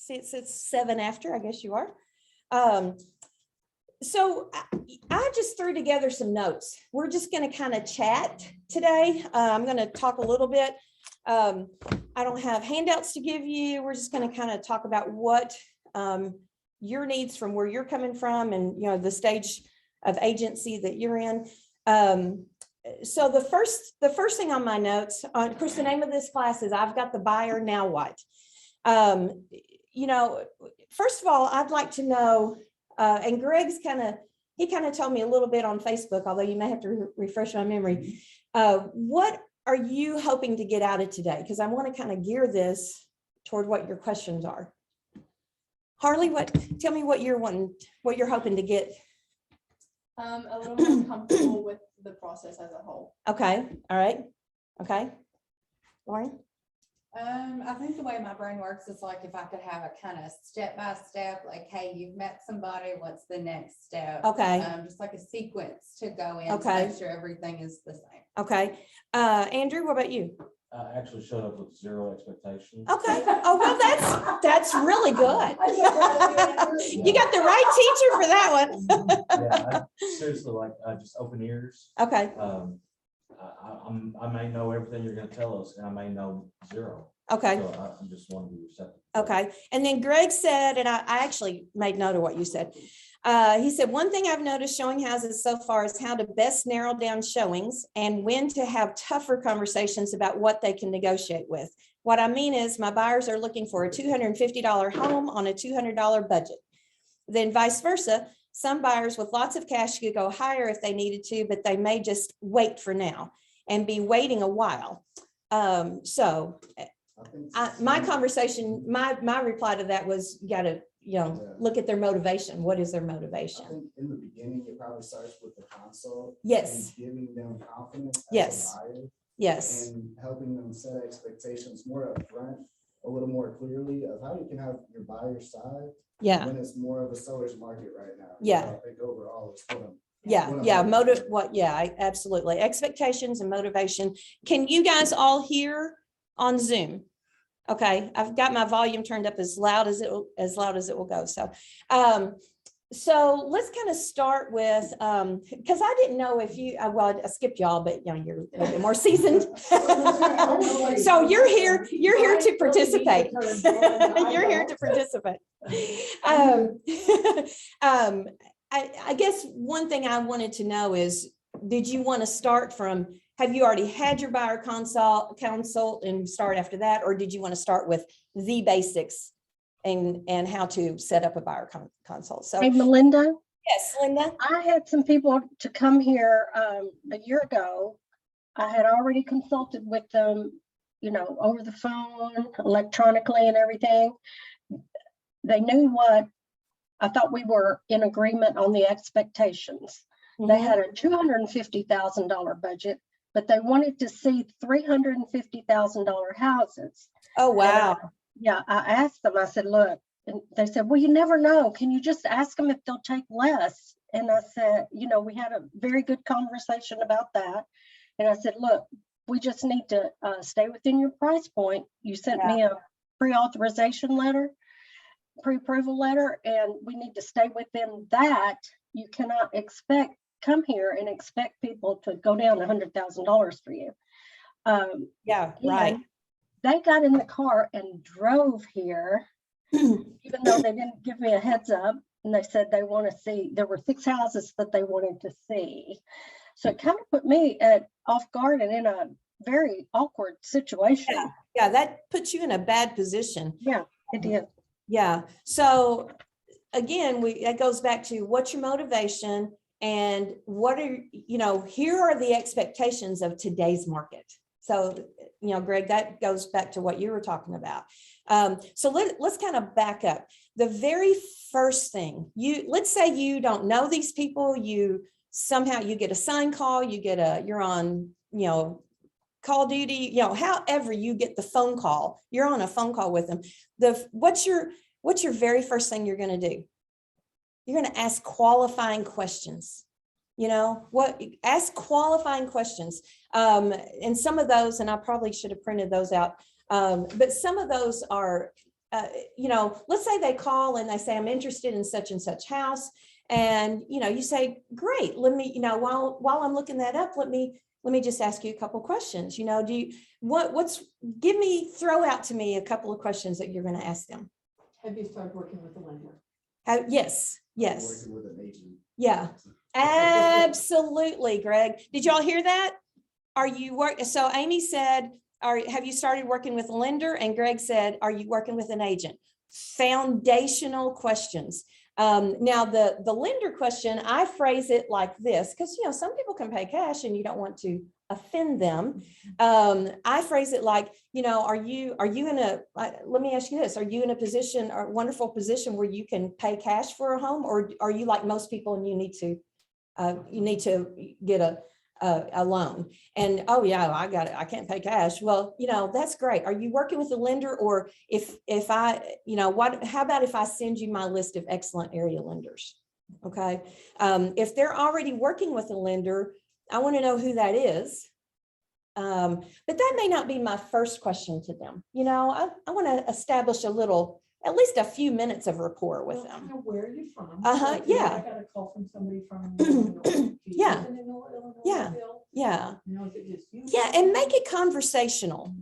See, it's 7 after, I guess you are. So I just threw together some notes. We're just going to kind of chat today. I'm going to talk a little bit. I don't have handouts to give you. We're just going to kind of talk about what your needs from where you're coming from and, you know, the stage of agency that you're in. So the first thing on my notes, of course, the name of this class is I've got the buyer, now what? You know, first of all, I'd like to know, and Greg's he kind of told me a little bit on Facebook, although you may have to refresh my memory. What are you hoping to get out of today? Because I want to kind of gear this toward what your questions are. Harley, tell me what you're hoping to get. A little more comfortable with the process as a whole. Okay. All right. Okay. Lauren? I think the way my brain works is like if I could have a kind of step-by-step, like, hey, you've met somebody, what's the next step? Okay. Just like a sequence to go in Okay. to make sure everything is the same. Okay. Andrew, what about you? I actually showed up with 0 expectations. Okay. Oh, well, that's really good. You got the right teacher for that one. Yeah, seriously, like just open ears. Okay. I may know everything you're going to tell us, and I may know 0. Okay. So I just want to be receptive. Okay. And then Greg said, and I actually made note of what you said. He said, one thing I've noticed showing houses so far is how to best narrow down showings and when to have tougher conversations about what they can negotiate with. What I mean is my buyers are looking for a $250 home on a $200 budget. Then vice versa, some buyers with lots of cash could go higher if they needed to, but they may just wait for now and be waiting a while. So my conversation, my reply to that was, you got to, look at their motivation. What is their motivation? I think in the beginning, it probably starts with the consult. Yes. And giving them confidence as Yes. a buyer. Yes. And helping them set expectations more upfront, a little more clearly of how you can have your buyer's side. Yeah. When it's more of a seller's market right now. Yeah. I think overall it's what I'm. Yeah. Absolutely. Expectations and motivation. Can you guys all hear on Zoom? Okay, I've got my volume turned up as loud as it will go. So, so let's kind of start with, because I didn't know if you, well, I skipped y'all, but you're a little bit more seasoned. So you're here to participate. You're here to participate. I guess one thing I wanted to know is, did you want to start from, have you already had your buyer consult and start after that? Or did you want to start with the basics and how to set up a buyer consult? So, hey, Melinda. Yes, Linda. I had some people to come here a year ago. I had already consulted with them, over the phone, electronically and everything. They knew what I thought we were in agreement on the expectations. Mm-hmm. They had a $250,000 budget, but they wanted to see $350,000 houses. Oh, wow. I asked them, I said, look, and they said, well, you never know. Can you just ask them if they'll take less? And I said, we had a very good conversation about that. And I said, look, we just need to stay within your price point. You sent me a pre-authorization letter, pre-approval letter, and we need to stay within that. You cannot come here and expect people to go down $100,000 for you. Right. They got in the car and drove here, even though they didn't give me a heads up. And they said they want to see, there were 6 houses that they wanted to see. So it kind of put me off guard and in a very awkward situation. Yeah, that puts you in a bad position. Yeah, it did. Yeah. So again, that goes back to what's your motivation and what are, here are the expectations of today's market. So, Greg, that goes back to what you were talking about. So let's kind of back up. The very first thing, let's say you don't know these people, somehow you get a sign call, you're on, call duty, however you get the phone call, you're on a phone call with them. What's your very first thing you're going to do? You're going to ask qualifying questions. Ask qualifying questions. And some of those, and I probably should have printed those out. But some of those are let's say they call and they say, I'm interested in such and such house. And, you say, great, let me, while I'm looking that up, let me just ask you a couple questions. Throw out to me a couple of questions that you're going to ask them. Have you started working with the lender? Yes. Working with an agent. Yeah, absolutely, Greg. Did y'all hear that? So Amy said, have you started working with a lender? And Greg said, are you working with an agent? Foundational questions. Now the lender question, I phrase it like this, because some people can pay cash and you don't want to offend them. I phrase it like, are you let me ask you this, are you in a position, or wonderful position where you can pay cash for a home, or are you like most people and you need to get a loan? And oh yeah, I got it, I can't pay cash. Well, that's great. Are you working with a lender? Or if I, how about if I send you my list of excellent area lenders? Okay. If they're already working with a lender, I want to know who that is. But that may not be my first question to them. I want to establish at least a few minutes of rapport with them. Where are you from? Uh-huh, yeah. I got a call from somebody from Illinois. Yeah. Illinois, Yeah. Bill? Yeah. Is it just you? Yeah, and make it conversational,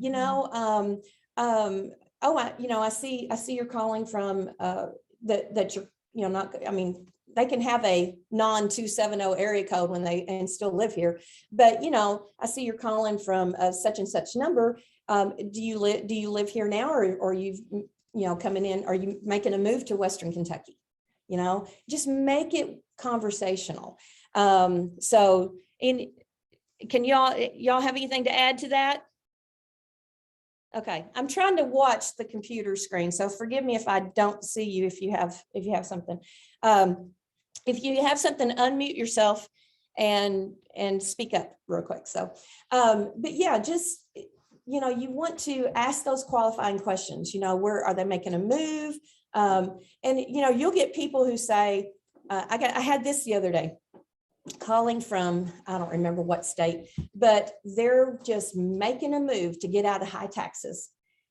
I see you're calling from that you're not, they can have a non-270 area code and still live here, but I see you're calling from such and such number. Do you live here now, or you've coming in, are you making a move to Western Kentucky? Just make it conversational. Can y'all have anything to add to that? Okay, I'm trying to watch the computer screen, so forgive me if I don't see you, if you have something. If you have something, unmute yourself and speak up real quick. So, but yeah, just, you want to ask those qualifying questions, where are they making a move? And, you'll get people who say, I had this the other day, calling from, I don't remember what state, but they're just making a move to get out of high taxes.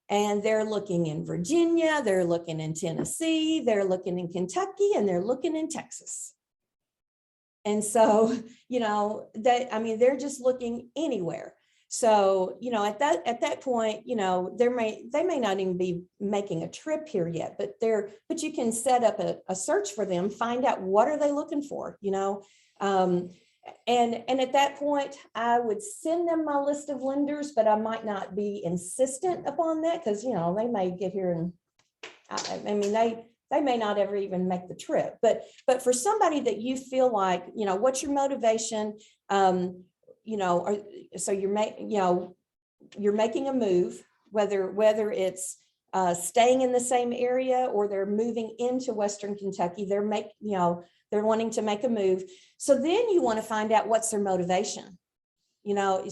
And they're looking in Virginia, they're looking in Tennessee, they're looking in Kentucky, and they're looking in Texas. And so, they're just looking anywhere. So, at that point, they may not even be making a trip here yet, but you can set up a search for them, find out what are they looking for, and at that point, I would send them my list of lenders, but I might not be insistent upon that, because, they may get here and they may not ever even make the trip. But for somebody that you feel like, what's your motivation? So you're making a move, whether it's staying in the same area or they're moving into Western Kentucky, they're wanting to make a move. So then you want to find out what's their motivation, and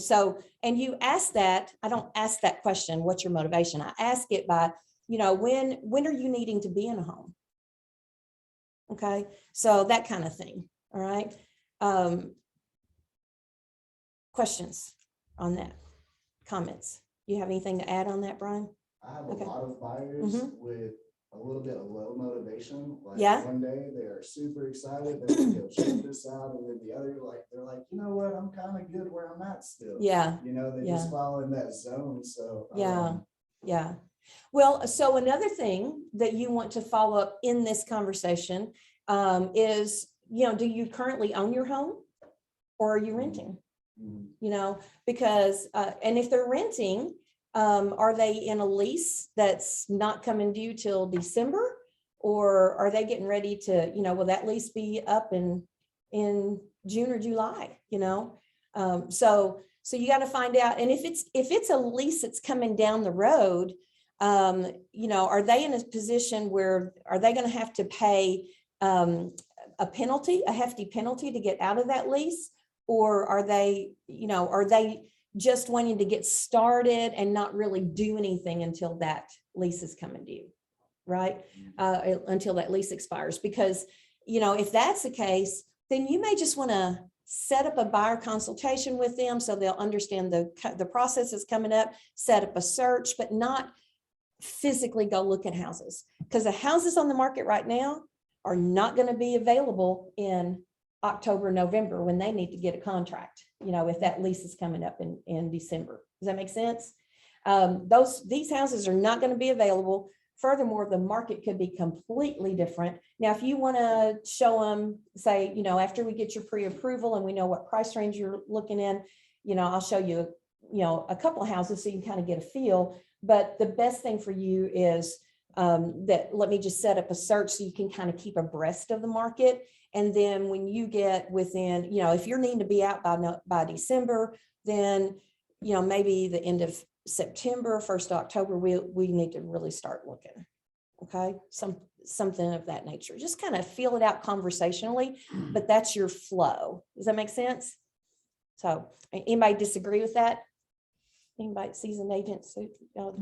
you ask that. I don't ask that question, what's your motivation? I ask it by, when are you needing to be in a home? Okay, so that kind of thing. All right. Questions on that? Comments? You have anything to add on that, Brian? I have Okay. a lot of buyers with a little bit of low motivation. Like Yeah. one day they are super excited, they're gonna go check this out, and then the other, they're like, you know what, I'm kind of good where I'm at still. Yeah. They just fall in that zone. So Yeah. Well, so another thing that you want to follow up in this conversation is, do you currently own your home, or are you renting? Because, and if they're renting, are they in a lease that's not coming due till December, or are they getting ready to, will that lease be up in June or July, so you got to find out. And if it's a lease that's coming down the road, are they in a position where, are they going to have to pay a hefty penalty to get out of that lease? Or are they just wanting to get started and not really do anything until that lease is coming due, right? Until that lease expires. Because, if that's the case, then you may just want to set up a buyer consultation with them so they'll understand the process is coming up, set up a search, but not physically go look at houses, because the houses on the market right now are not going to be available in October, November, when they need to get a contract, if that lease is coming up in December. Does that make sense? These houses are not going to be available. Furthermore, the market could be completely different. Now, if you want to show them, say, after we get your pre-approval and we know what price range you're looking in, I'll show you, a couple of houses so you can kind of get a feel. But the best thing for you is that let me just set up a search so you can kind of keep abreast of the market. And then when you get within, if you're needing to be out by December, then, maybe the end of September, 1st of October, we need to really start looking. Okay. Something of that nature. Just kind of feel it out conversationally, but that's your flow. Does that make sense? So anybody disagree with that? Anybody seasoned agents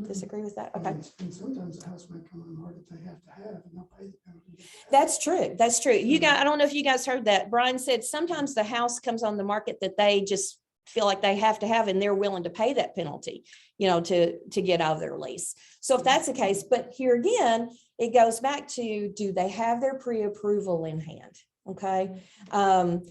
disagree with that? Okay. And sometimes the house might come on the market they have to have, and they'll pay the penalty. That's true. That's true. I don't know if you guys heard that. Brian said sometimes the house comes on the market that they just feel like they have to have, and they're willing to pay that penalty, to get out of their lease. So if that's the case, but here again, it goes back to, do they have their pre-approval in hand? Okay. And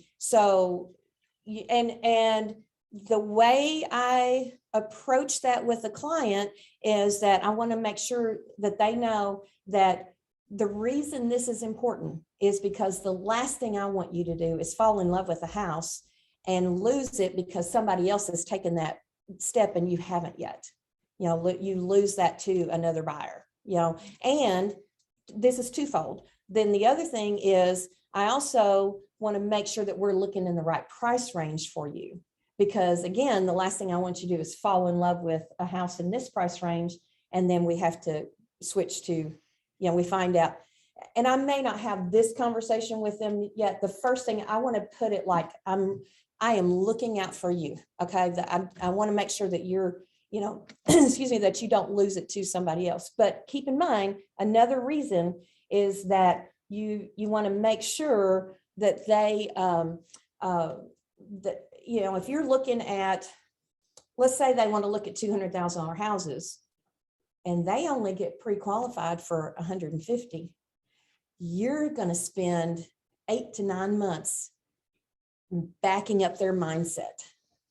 the way I approach that with a client is that I want to make sure that they know that the reason this is important is because the last thing I want you to do is fall in love with a house and lose it because somebody else has taken that step and you haven't yet. You lose that to another buyer, and this is twofold. Then the other thing is I also want to make sure that we're looking in the right price range for you. Because again, the last thing I want you to do is fall in love with a house in this price range. And then we have to switch to, we find out, and I may not have this conversation with them yet. The first thing I want to put it like, I am looking out for you. Okay. I want to make sure that you're, excuse me, that you don't lose it to somebody else. But keep in mind, another reason is that you want to make sure that they, if you're looking at, let's say they want to look at $200,000 houses and they only get pre-qualified for 150, you're going to spend 8 to 9 months backing up their mindset.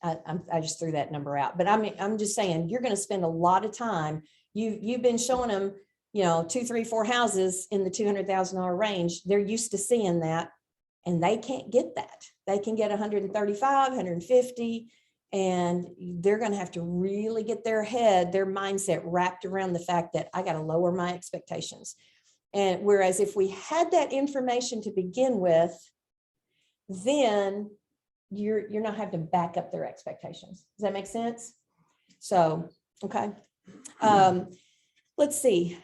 I just threw that number out, but I'm just saying, you're going to spend a lot of time. You've been showing them, 2, 3, 4 houses in the $200,000 range. They're used to seeing that. And they can't get that. They can get 135, 150, and they're going to have to really get their mindset wrapped around the fact that I got to lower my expectations. And whereas if we had that information to begin with, then you're not having to back up their expectations. Does that make sense? So, okay. Let's see.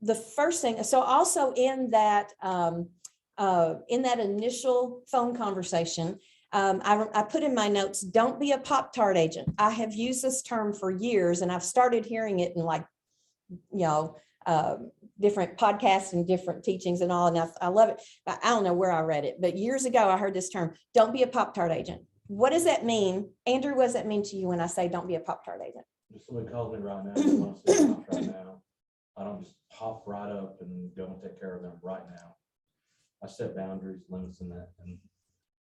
The first thing, so also in that initial phone conversation, I put in my notes, don't be a Pop-Tart agent. I have used this term for years and I've started hearing it in different podcasts and different teachings and all, and I love it. I don't know where I read it, but years ago I heard this term, don't be a Pop-Tart agent. What does that mean? Andrew, what does that mean to you when I say don't be a Pop-Tart agent? If somebody calls me right now, they want to see a house right now, I don't just pop right up and go and take care of them right now. I set boundaries, limits in that. And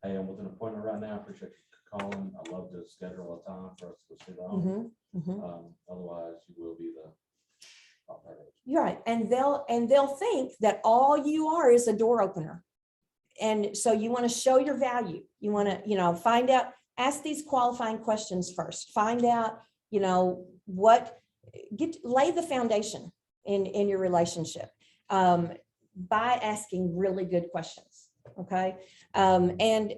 hey, I'm with an appointment right now. I appreciate you calling. I'd love to schedule a time for us to go see the home. Otherwise, you will be the top agent. You're right, and they'll think that all you are is a door opener, and so you want to show your value. You want to, find out. Ask these qualifying questions first. Find out, lay the foundation in your relationship by asking really good questions. Okay. And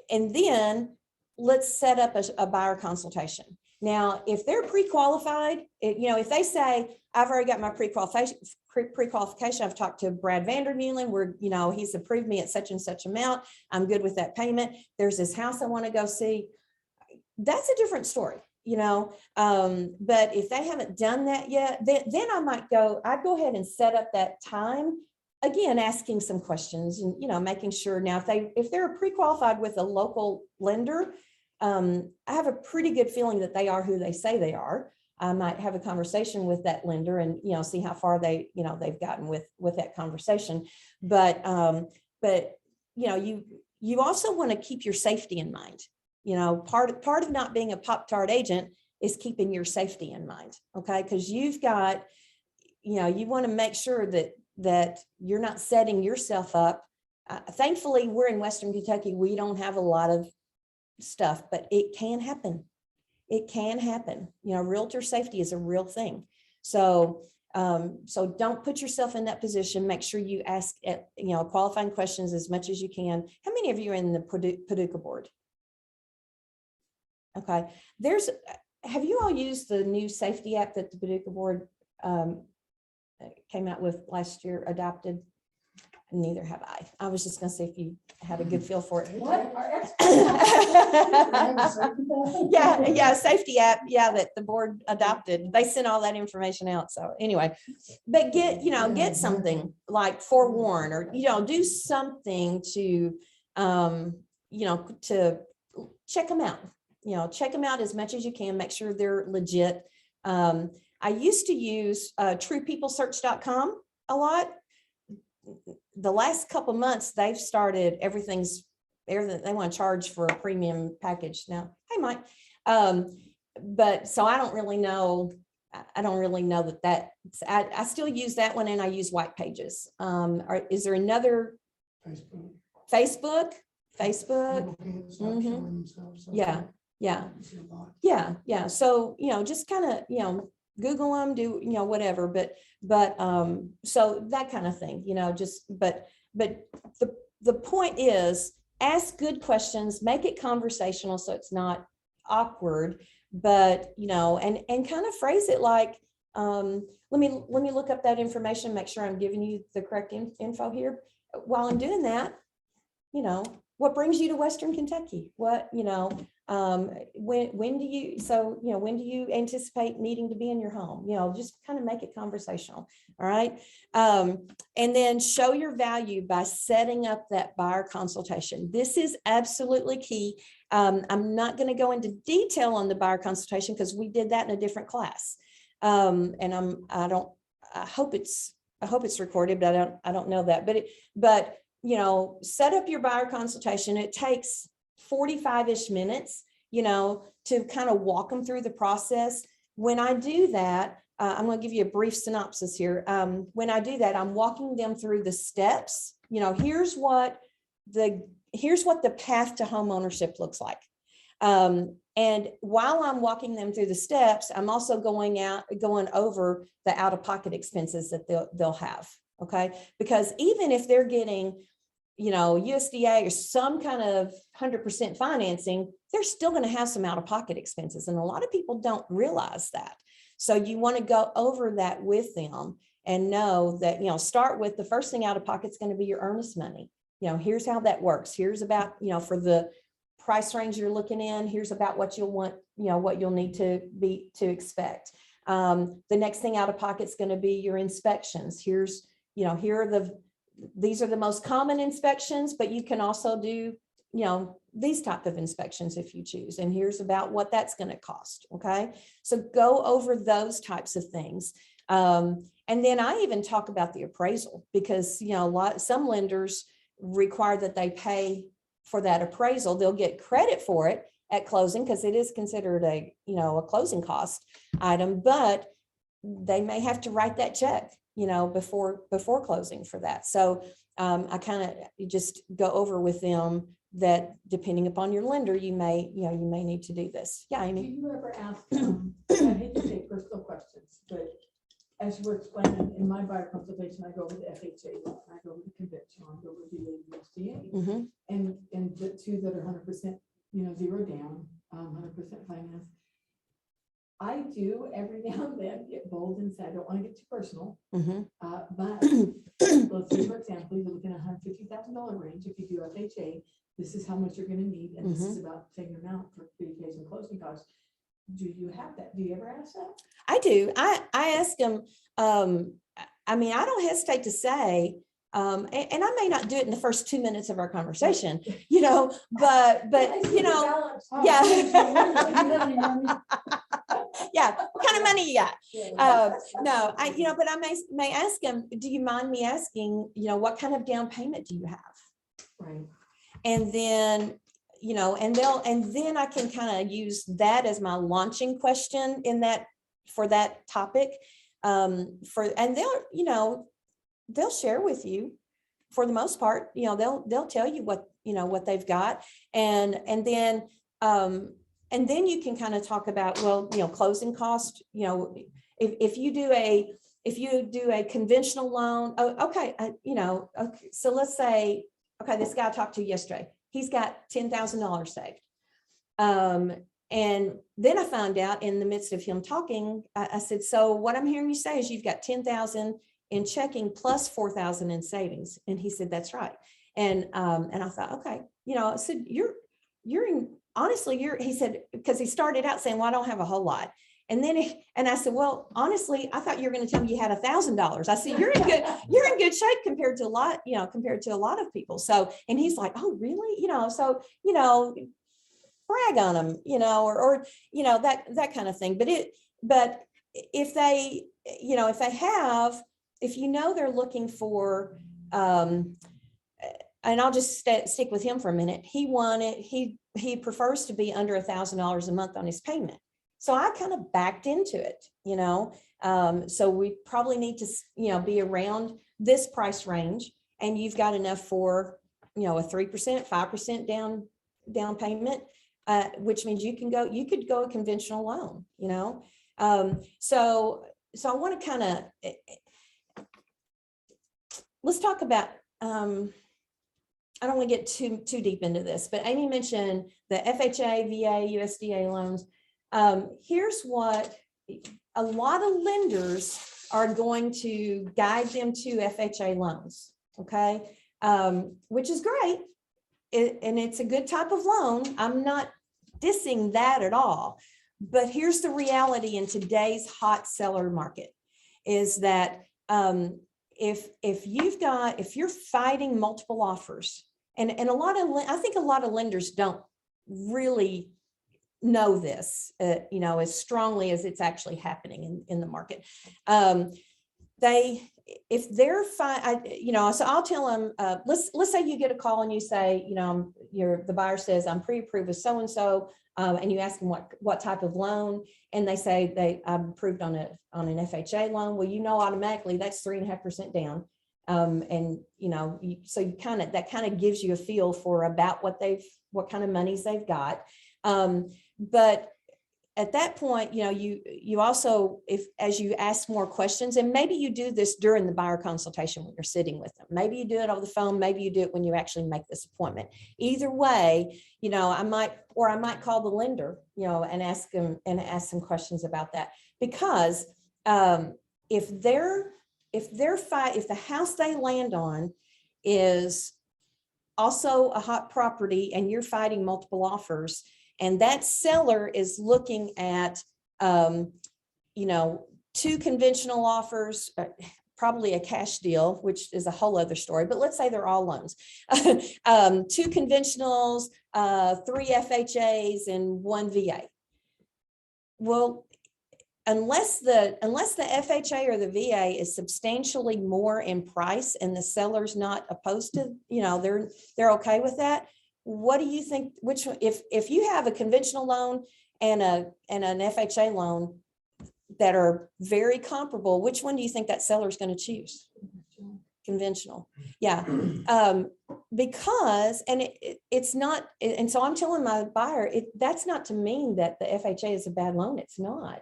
then let's set up a buyer consultation. Now, if they're pre-qualified, if they say, I've already got my pre-qualification, I've talked to Brad Vandermeulen, where, he's approved me at such and such amount. I'm good with that payment. There's this house I want to go see. That's a different story. But if they haven't done that yet, then I'd go ahead and set up that time, again, asking some questions and, making sure. Now, if they're pre-qualified with a local lender, I have a pretty good feeling that they are who they say they are. I might have a conversation with that lender and, see how far they've gotten with that conversation. But, you also want to keep your safety in mind. Part of not being a Pop-Tart agent is keeping your safety in mind. Okay. Because you've got, you want to make sure that you're not setting yourself up. Thankfully, we're in Western Kentucky. We don't have a lot of stuff, but it can happen. It can happen. Realtor safety is a real thing. So don't put yourself in that position. Make sure you ask, qualifying questions as much as you can. How many of you are in the Paducah board? Okay. Have you all used the new safety app that the Paducah board came out with last year, adopted? Neither have I. I was just going to say if you had a good feel for it. What? Yeah, safety app. Yeah, that the board adopted. They sent all that information out. So anyway, but get something like forewarn or do something to to check them out. Check them out as much as you can. Make sure they're legit. I used to use truepeoplesearch.com a lot. The last couple months, they've started everything they want to charge for a premium package now. Hey, Mike. But so I don't really know that I still use that one, and I use White Pages. Is there another? Facebook. People can't stop Mhm. showing themselves, so Yeah. you see a lot. Yeah. So, just kind of, Google them, do, whatever, but so that kind of thing, but the point is ask good questions, make it conversational so it's not awkward, but, and kind of phrase it like, let me look up that information, make sure I'm giving you the correct info here. While I'm doing that, what brings you to Western Kentucky? What, when do you anticipate needing to be in your home? Just kind of make it conversational. All right. And then show your value by setting up that buyer consultation. This is absolutely key. I'm not going to go into detail on the buyer consultation because we did that in a different class. And I hope it's recorded, but I don't know that, but set up your buyer consultation. It takes 45-ish minutes, to kind of walk them through the process. When I do that, I'm going to give you a brief synopsis here. When I do that, I'm walking them through the steps. Here's what the path to home ownership looks like. And while I'm walking them through the steps, I'm also going over the out-of-pocket expenses that they'll have. Okay. Because even if they're getting, USDA or some kind of 100% financing, they're still going to have some out-of-pocket expenses. And a lot of people don't realize that. So you want to go over that with them and know that, start with the first thing out of pocket is going to be your earnest money. Here's how that works. Here's about, for the price range you're looking in, here's about what you'll want, what you'll need to expect. The next thing out of pocket is going to be your inspections. Here's, these are the most common inspections, but you can also do, these type of inspections if you choose. And here's about what that's going to cost. Okay. So go over those types of things. And then I even talk about the appraisal because, some lenders require that they pay for that appraisal. They'll get credit for it at closing because it is considered a closing cost item, but they may have to write that check, before closing for that. So I kind of just go over with them that depending upon your lender, you may need to do this. Yeah, Do Amy. you ever ask, I hate to say personal questions, but as you were explaining in my buyer consultation, I go with the FHA, I go with the conventional, I go with the USDA. Mm-hmm. And the two that are 100%, zero down, 100% finance. I do every now and then get bold and say, I don't want to get too personal, Mm-hmm. but let's say, for example, you're looking at $150,000 range. If you do FHA, this is how much you're going to need, and this is about the same amount for pre-Ks and closing costs. Do you have that? Do you ever ask that? I do. I ask them, I don't hesitate to say, and I may not do it in the first 2 minutes of our conversation, but yeah. Yeah, what kind of money you got? No, but I may ask them, do you mind me asking, what kind of down payment do you have? Right. And then, and then I can kind of use that as my launching question for that topic. And they'll share with you for the most part, they'll tell you what they've got. And then you can kind of talk about, well, closing cost, if you do a conventional loan, okay, so let's say, okay, this guy I talked to yesterday, he's got $10,000 saved. And then I found out in the midst of him talking, I said, so what I'm hearing you say is you've got 10,000 in checking plus 4,000 in savings. And he said, that's right. And I thought, okay, I said, he said, because he started out saying, well, I don't have a whole lot. And then, and I said, well, honestly, I thought you were going to tell me you had $1,000. I said, you're in good shape compared to a lot of people. So, and he's like, oh, really? So, brag on them, or that kind of thing. But if they, if they're looking for, and I'll just stick with him for a minute. He prefers to be under $1,000 a month on his payment. So I kind of backed into it, so we probably need to, be around this price range, and you've got enough for, a 3%, 5% down payment, which means you could go a conventional loan, so I want to kind of, let's talk about, I don't want to get too deep into this, but Amy mentioned the FHA, VA, USDA loans. Here's what a lot of lenders are going to guide them to FHA loans, okay, which is great. And it's a good type of loan. I'm not dissing that at all. But here's the reality in today's hot seller market is that if you're fighting multiple offers, and I think a lot of lenders don't really know this, as strongly as it's actually happening in the market. If they're fine, so I'll tell them, let's say you get a call and you say, the buyer says, I'm pre-approved with so-and-so, and you ask them what type of loan, and they say I'm approved on an FHA loan. Well, automatically that's 3.5% down. And so that kind of gives you a feel for about what kind of monies they've got. But at that point, you also, as you ask more questions, and maybe you do this during the buyer consultation when you're sitting with them, maybe you do it over the phone, maybe you do it when you actually make this appointment. Either way, I might call the lender, and ask some questions about that, because if the house they land on is also a hot property and you're fighting multiple offers, and that seller is looking at, 2 conventional offers, probably a cash deal, which is a whole other story, but let's say they're all loans, 2 conventionals, 3 FHAs, and 1 VA. Well, unless the FHA or the VA is substantially more in price and the seller's not opposed to, they're okay with that. What do you think, which, if you have a conventional loan and an FHA loan that are very comparable, which one do you think that seller is going to choose? Conventional. Yeah. Because, and it's not, and so I'm telling my buyer, that's not to mean that the FHA is a bad loan. It's not.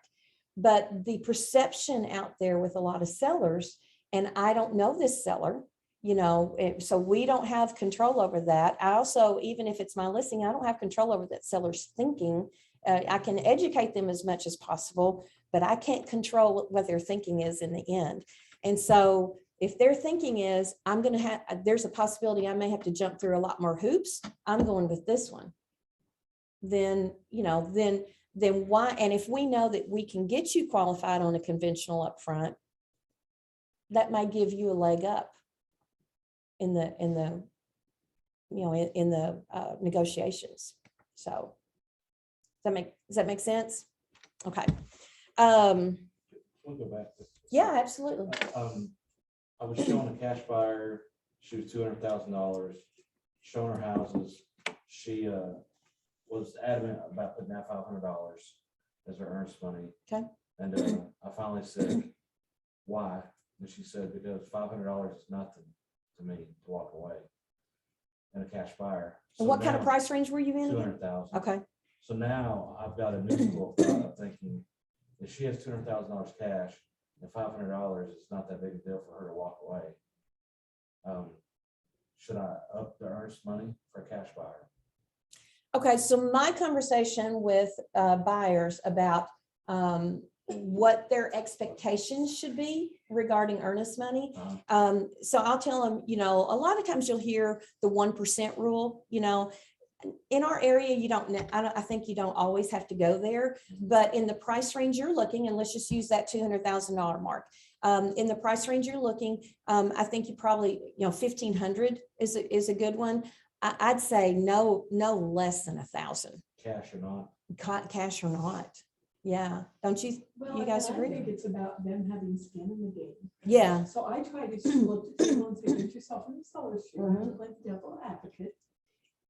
But the perception out there with a lot of sellers, and I don't know this seller, so we don't have control over that. I also, even if it's my listing, I don't have control over that seller's thinking. I can educate them as much as possible, but I can't control what their thinking is in the end. And so if their thinking is, there's a possibility I may have to jump through a lot more hoops, I'm going with this one. Then why? And if we know that we can get you qualified on a conventional up front, that might give you a leg up in the negotiations. So does that make sense? Okay. We'll go back. Yeah, absolutely. I was showing a cash buyer, she was $200,000, showing her houses. She was adamant about putting that $500 as her earnest money. Okay. And I finally said, why? And she said, because $500 is nothing to me to walk away. And a cash buyer. And what kind of price range were you in? 200,000. Okay. So now I've got a new thought of thinking, if she has $200,000 cash, and $500 is not that big a deal for her to walk away. Should I up the earnest money for a cash buyer? Okay, so my conversation with buyers about what their expectations should be regarding earnest money. So I'll tell them, a lot of times you'll hear the 1% rule, in our area, you don't, I think you don't always have to go there, but in the price range you're looking, and let's just use that $200,000 mark. In the price range you're looking, I think you probably, 1,500 is a good one. I'd say no less than 1,000. Cash or not? Cash or not. Yeah. Don't you, Well, you guys and agree? I think it's about them having skin in the game. Yeah. So I try to look at people and say, get yourself in the seller's shoe, and play the devil advocate.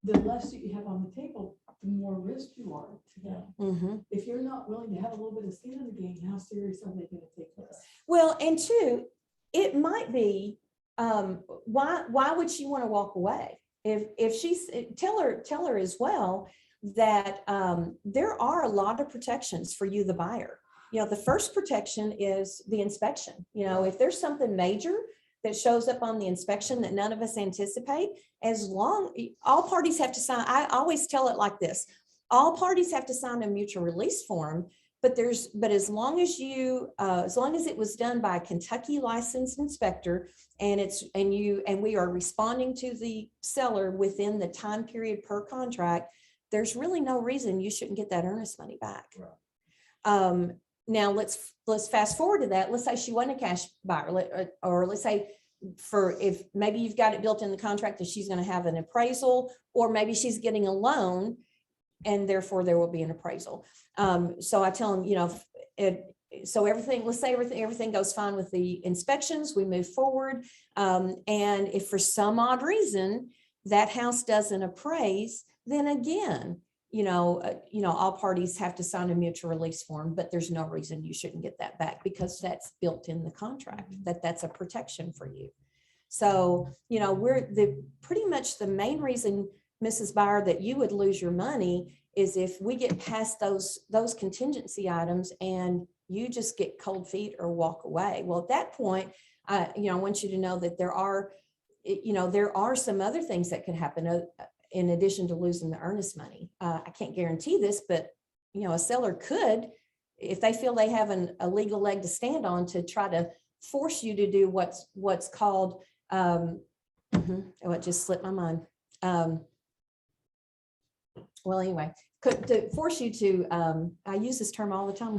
The less that you have on the table, the more risk you are to them. Mm-hmm. If you're not willing to have a little bit of skin in the game, how serious are they going to take this? Well, and two, it might be, why would she want to walk away? If she's, tell her as well that there are a lot of protections for you, the buyer. The first protection is the inspection. If there's something major that shows up on the inspection that none of us anticipate, all parties have to sign. I always tell it like this: all parties have to sign a mutual release form, but as long as it was done by a Kentucky licensed inspector, and we are responding to the seller within the time period per contract, there's really no reason you shouldn't get that earnest money back. Right. Now let's fast forward to that. Let's say she wasn't a cash buyer, or let's say if maybe you've got it built in the contract that she's going to have an appraisal, or maybe she's getting a loan and therefore there will be an appraisal. So I tell them, so let's say everything goes fine with the inspections, we move forward. And if for some odd reason that house doesn't appraise, then again, all parties have to sign a mutual release form, but there's no reason you shouldn't get that back, because that's built in the contract, that's a protection for you. So, we're pretty much the main reason, Mrs. Buyer, that you would lose your money is if we get past those contingency items and you just get cold feet or walk away. Well, at that point, I want you to know that there are some other things that could happen in addition to losing the earnest money. I can't guarantee this, but a seller could, if they feel they have a legal leg to stand on, to try to force you to do what's called, it just slipped my mind. Well, anyway, to force you to, I use this term all the time.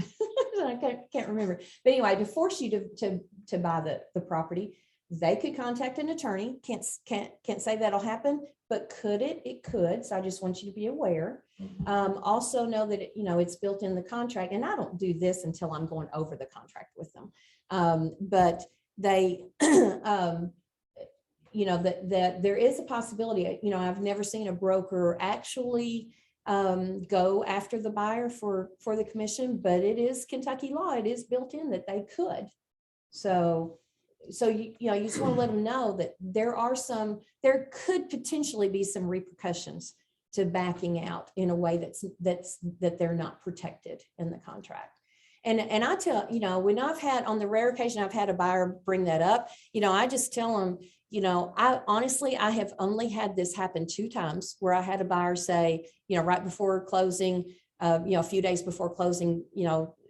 I can't remember. But anyway, to force you to buy the property, they could contact an attorney. Can't say that'll happen, but could it? It could. So I just want you to be aware. Also know that it's built in the contract, and I don't do this until I'm going over the contract with them. But they, that there is a possibility. I've never seen a broker actually go after the buyer for the commission, but it is Kentucky law. It is built in that they could. So you just want to let them know that there could potentially be some repercussions to backing out in a way that they're not protected in the contract. And I tell, when I've had, on the rare occasion I've had a buyer bring that up, I just tell them, I have only had this happen 2 times where I had a buyer say, right before closing, a few days before closing,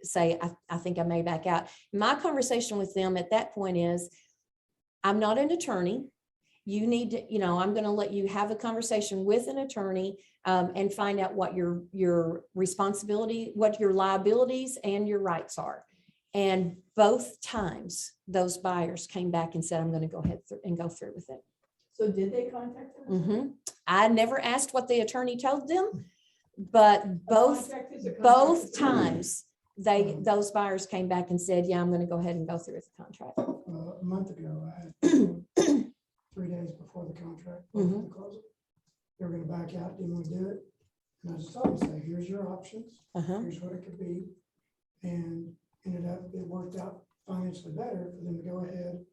say, I think I may back out. My conversation with them at that point is, I'm not an attorney. You need to, I'm going to let you have a conversation with an attorney and find out what your responsibility, what your liabilities and your rights are. And both times those buyers came back and said, I'm going to go ahead and go through with it. So did they contact them? I never asked what the attorney told them, but both times those buyers came back and said, yeah, I'm going to go ahead and go through with the contract. A month ago, I had people 3 days before the contract, before the closing. They were gonna back out, didn't want to do it. And I just told them, say, here's your options, Uh-huh. here's what it could be. And ended up, it worked out financially better for them to go ahead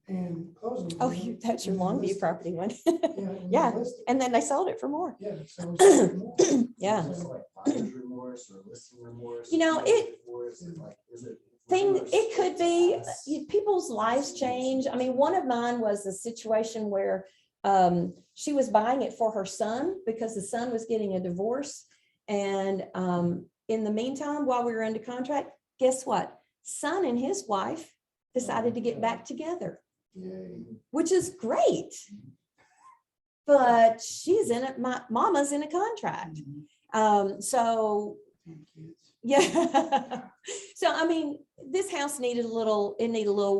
and close them. Oh, that's your and then Longview list it. property one. Yeah. and then Yeah. list it. And then they sold it for more. Yeah, so we sold it more. Yeah. Is it like buyer's remorse or listing remorse? You know, it- Or is it like, is it? It could be, people's lives change. I mean, one of mine was a situation where she was buying it for her son because the son was getting a divorce. And in the meantime, while we were under contract, guess what? Son and his wife decided to get back together, Yay. which is great. But she's in it, my mama's in a contract. So Damn kids. yeah. So, I mean, this house needed a little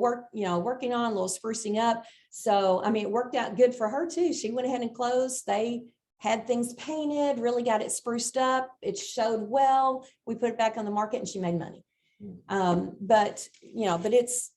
work, working on, a little sprucing up. So, I mean, it worked out good for her too. She went ahead and closed. They had things painted, really got it spruced up. It showed well. We put it back on the market and she made money. But it's,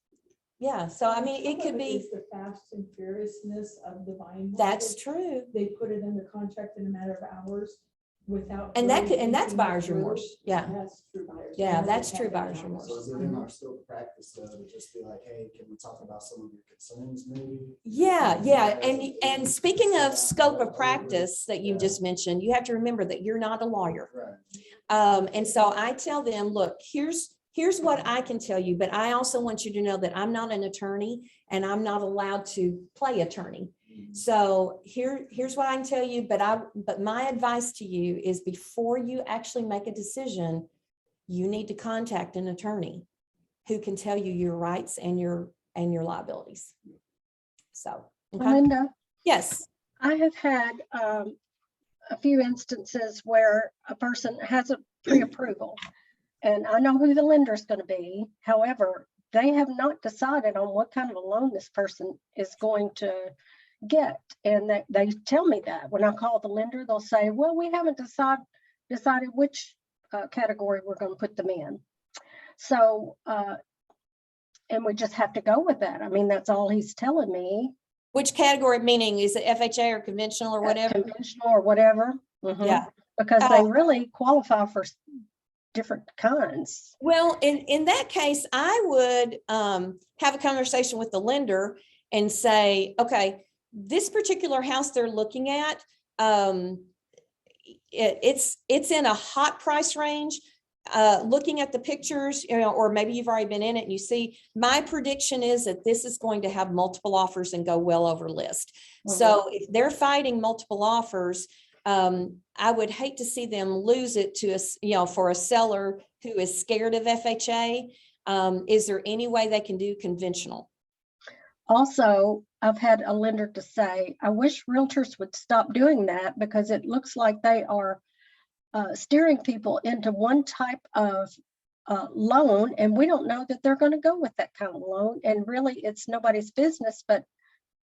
yeah. So, I mean, it could be, It's the fast and furiousness of the buying. that's market. true. They put it under contract in a matter of hours without. And really that's thinking it buyer's through. remorse. Yeah. That's true buyer's. Yeah, remorse. that's They true have buyer's that. remorse. So is it in our scope of practice though, to just be like, hey, can we talk about some of your concerns maybe? Yeah. And speaking of scope of practice that you just mentioned, you have to remember that you're not a lawyer. Right. And so I tell them, look, here's what I can tell you, but I also want you to know that I'm not an attorney and I'm not allowed to play attorney. So here's what I can tell you, but my advice to you is before you actually make a decision, you need to contact an attorney who can tell you your rights and your liabilities. So, okay. Melinda, Yes. I have had a few instances where a person has a pre-approval and I know who the lender is going to be. However, they have not decided on what kind of a loan this person is going to get. And they tell me that when I call the lender, they'll say, well, we haven't decided which category we're going to put them in. So, and we just have to go with that. I mean, that's all he's telling me. Which category, meaning is it FHA or conventional or whatever? Conventional or whatever. Mhm. Yeah. Because they really qualify for different kinds. Well, in that case, I would have a conversation with the lender and say, okay, this particular house they're looking at, it's in a hot price range. Looking at the pictures, or maybe you've already been in it and you see, my prediction is that this is going to have multiple offers and go well over list. So if they're fighting multiple offers, I would hate to see them lose it to for a seller who is scared of FHA. Is there any way they can do conventional? Also, I've had a lender to say, I wish realtors would stop doing that because it looks like they are steering people into one type of loan, and we don't know that they're going to go with that kind of loan. And really, it's nobody's business but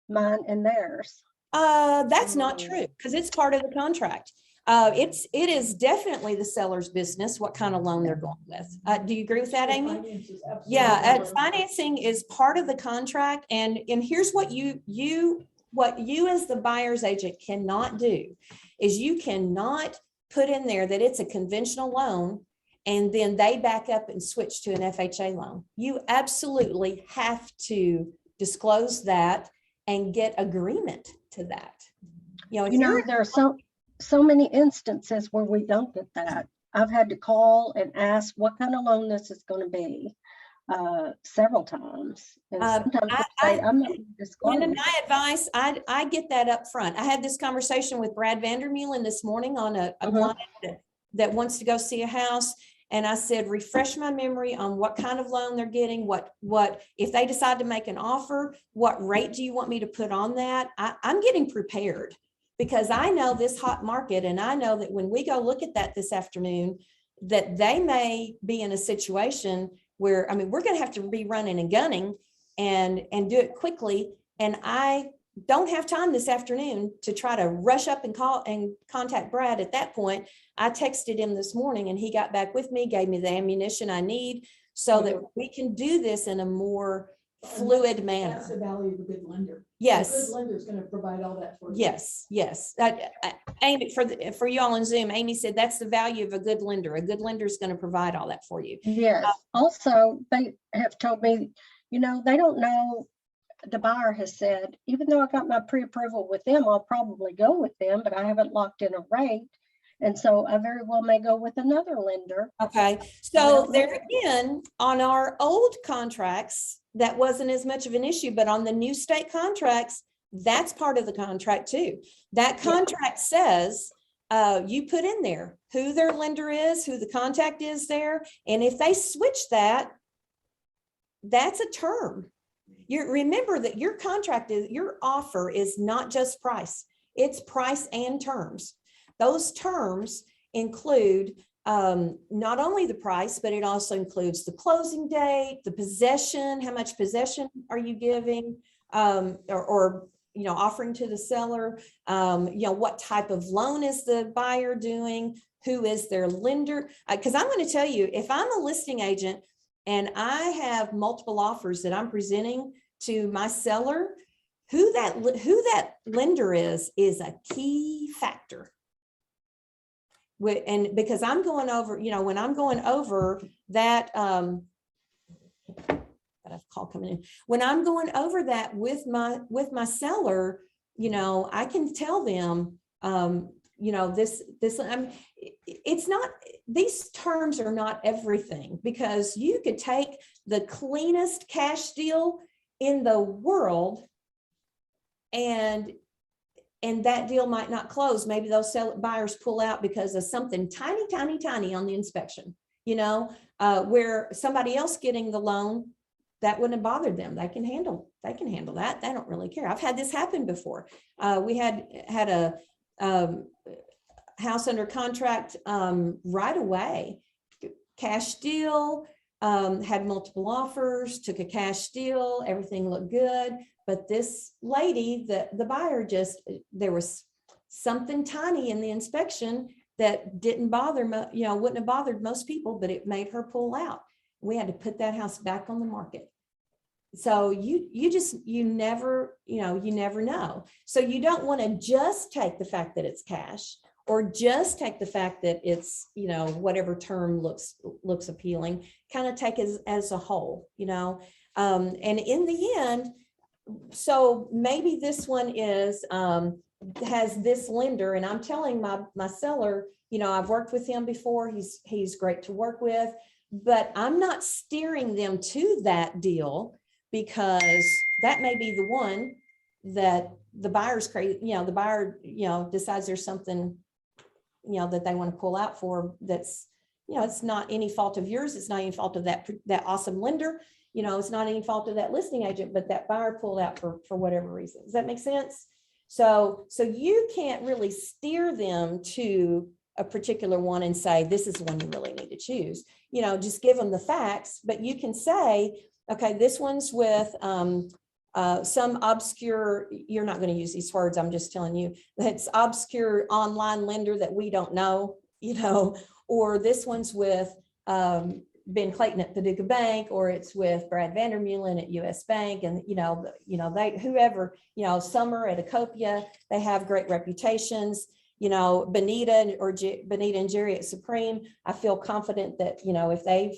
mine and theirs. That's not true because it's part of the contract. It is definitely the seller's business what kind of loan they're going with. Do you agree with that, Amy? Finances, absolutely. Yeah, financing is part of the contract, and here's what you as the buyer's agent cannot do is you cannot put in there that it's a conventional loan and then they back up and switch to an FHA loan. You absolutely have to disclose that and get agreement to that. There are so many instances where we don't get that. I've had to call and ask what kind of loan this is going to be several times. And sometimes they say, I'm not disclosing. Linda, my advice, I get that up front. I had this conversation with Brad Vandermeulen this morning on a client that wants to go see a house. And I said, refresh my memory on what kind of loan they're getting, what if they decide to make an offer, what rate do you want me to put on that? I'm getting prepared because I know this hot market and I know that when we go look at that this afternoon, that they may be in a situation where, I mean, we're going to have to be running and gunning and do it quickly. And I don't have time this afternoon to try to rush up and call and contact Brad at that point. I texted him this morning and he got back with me, gave me the ammunition I need so that we can do this in a more fluid manner. That's the value of a good lender. A Yes. good lender is going to provide all that for you. Yes, yes. Amy, for y'all on Zoom, Amy said that's the value of a good lender. A good lender is going to provide all that for you. Yes, also, they have told me, you know, they don't know, the buyer has said, even though I got my pre-approval with them, I'll probably go with them, but I haven't locked in a rate. And so I very well may go with another lender. Okay, so there again, on our old contracts, that wasn't as much of an issue, but on the new state contracts, that's part of the contract too. That contract says, you put in there who their lender is, who the contact is there. And if they switch that, that's a term. You remember that your contract is, your offer is not just price, it's price and terms. Those terms include not only the price, but it also includes the closing date, the possession, how much possession are you giving, or you know, offering to the seller, you know, what type of loan is the buyer doing, who is their lender? Because I'm going to tell you, if I'm a listing agent and I have multiple offers that I'm presenting to my seller, who that lender is a key factor. And because I'm going over, you know, when I'm going over that, I've call coming in. When I'm going over that with my seller, you know, I can tell them, you know, this, it's not, these terms are not everything, because you could take the cleanest cash deal in the world and that deal might not close. Maybe those buyers pull out because of something tiny, tiny, tiny on the inspection, you know, where somebody else getting the loan, that wouldn't have bothered them. They can handle that. They don't really care. I've had this happen before. We had a house under contract right away, cash deal, had multiple offers, took a cash deal, everything looked good. But this lady, the buyer, just, there was something tiny in the inspection that didn't bother, you know, wouldn't have bothered most people, but it made her pull out. We had to put that house back on the market. So you never know. So you don't want to just take the fact that it's cash, or just take the fact that it's, you know, whatever term looks appealing, kind of take it as a whole, you know. And in the end, so maybe this one is, has this lender, and I'm telling my seller, you know, I've worked with him before. He's great to work with, but I'm not steering them to that deal, because that may be the one that the buyer's crazy, you know, the buyer, you know, decides there's something, you know, that they want to pull out for. That's, you know, it's not any fault of yours. It's not any fault of that awesome lender. You know, it's not any fault of that listing agent, but that buyer pulled out for whatever reason. Does that make sense? So you can't really steer them to a particular one and say, this is the one you really need to choose. You know, just give them the facts, but you can say, okay, this one's with some obscure, you're not going to use these words, I'm just telling you, that's obscure online lender that we don't know, you know, or this one's with Ben Clayton at Paducah Bank, or it's with Brad Vandermeulen at US Bank, and they, whoever, you know, Summer at Acopia, they have great reputations. You know, Benita and Jerry at Supreme, I feel confident that, you know, if they've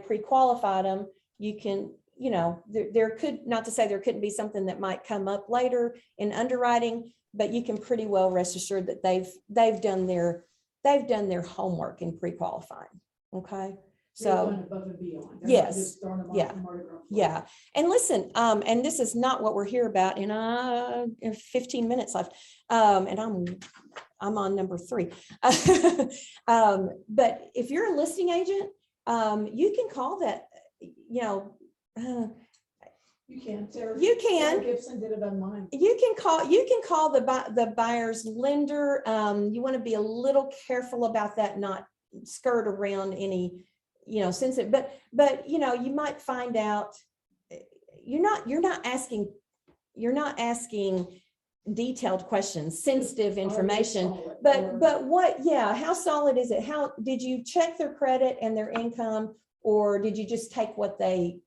pre-qualified them, you can, you know, there could, not to say there couldn't be something that might come up later in underwriting, but you can pretty well rest assured that they've done their homework in pre-qualifying. Okay. So above and beyond. yes, yeah. And listen, and this is not what we're here about in 15 minutes left. And I'm on number 3. But if you're a listing agent, you can call that, you know, you can. Sarah Gibson did it on mine. You can call the buyer's lender. You want to be a little careful about that, not skirt around any, you know, but you know, you might find out you're not asking you're not asking detailed questions, sensitive Are they information. solid, But, or- what, yeah, how solid is it? How, did you check their credit and their income? Or did you just take what they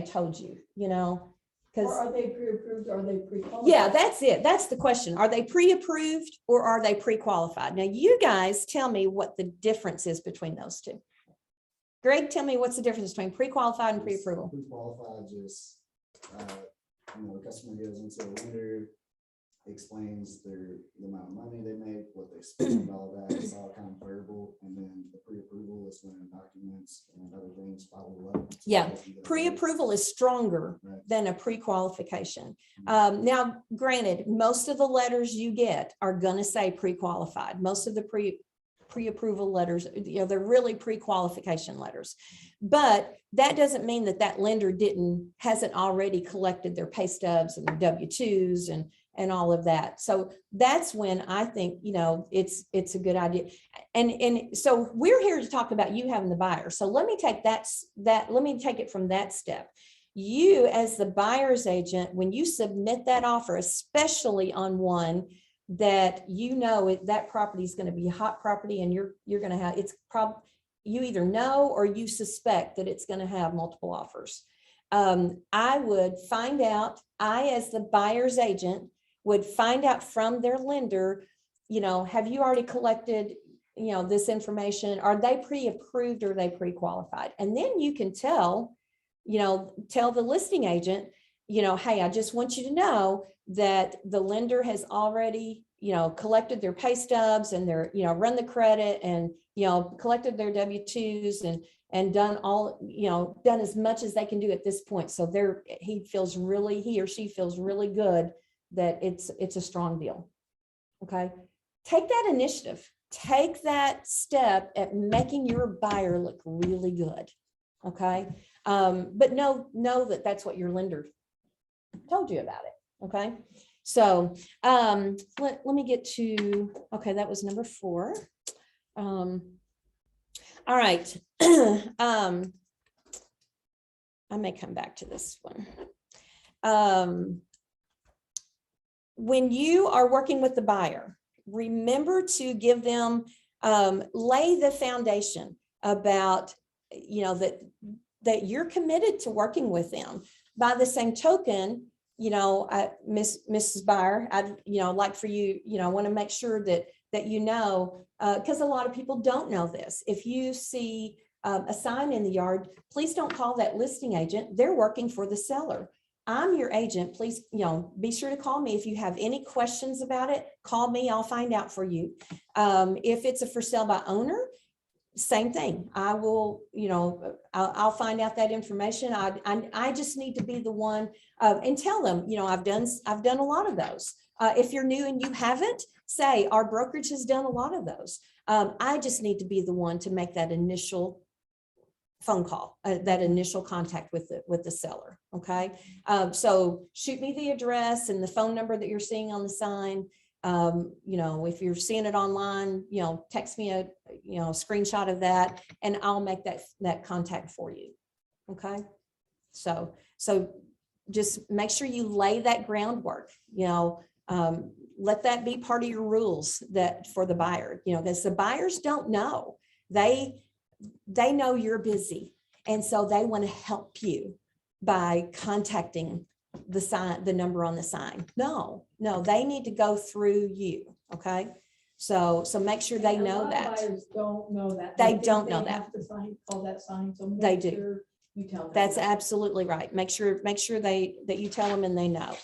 told you, you know? Or Because, are they pre-approved, or are they pre-qualified? yeah, that's it. That's the question. Are they pre-approved or are they pre-qualified? Now, you guys tell me what the difference is between those two. Greg, tell me what's the difference between pre-qualified and pre-approval? Pre-qualified, just, the customer goes into a lender, explains the amount of money they make, what they spend, all that, it's all kind of verbal, and then the pre-approval is when documents and other things follow up. Yeah, Pre-approval is stronger Right. than a pre-qualification. Now, granted, most of the letters you get are gonna say pre-qualified. Most of the pre-approval letters, they're really pre-qualification letters. But that doesn't mean that lender hasn't already collected their pay stubs and their W-2s and all of that. So that's when I think, it's a good idea. And so we're here to talk about you having the buyer. So let me take let me take it from that step. You, as the buyer's agent, when you submit that offer, especially on one that that property is going to be a hot property, and you're going to have, you either know or you suspect that it's going to have multiple offers. I would find out, as the buyer's agent, would find out from their lender, have you already collected, this information? Are they pre-approved or are they pre-qualified? And then you can tell the listing agent, hey, I just want you to know that the lender has already, collected their pay stubs and their, run the credit and, collected their W-2s and done done as much as they can do at this point. So he or she feels really good that it's a strong deal. Okay. Take that initiative, take that step at making your buyer look really good. Okay. But know that that's what your lender told you about it. Okay. So let me get to, okay, that was number 4. All right. I may come back to this one. When you are working with the buyer, remember to give them, lay the foundation about, that you're committed to working with them. By the same token, Mrs. Buyer, I'd, like for you, I want to make sure that because a lot of people don't know this. If you see a sign in the yard, please don't call that listing agent. They're working for the seller. I'm your agent. Please, be sure to call me if you have any questions about it. Call me. I'll find out for you. If it's a for sale by owner, same thing. I will, I'll find out that information. I just need to be the one and tell them, I've done a lot of those. If you're new and you haven't, say our brokerage has done a lot of those. I just need to be the one to make that initial phone call, that initial contact with the seller. Okay. So shoot me the address and the phone number that you're seeing on the sign. If you're seeing it online, text me a, screenshot of that and I'll make that contact for you. Okay. So just make sure you lay that groundwork, let that be part of your rules that for the buyer, because the buyers don't know. They know you're busy. And so they want to help you by contacting the number on the sign. No, they need to go through you. Okay. So make sure they And a know lot of that. buyers don't know that. They think don't know they that. have to call that sign. So They make do. sure you tell them. That's that. absolutely right. Make sure that you tell them and they know.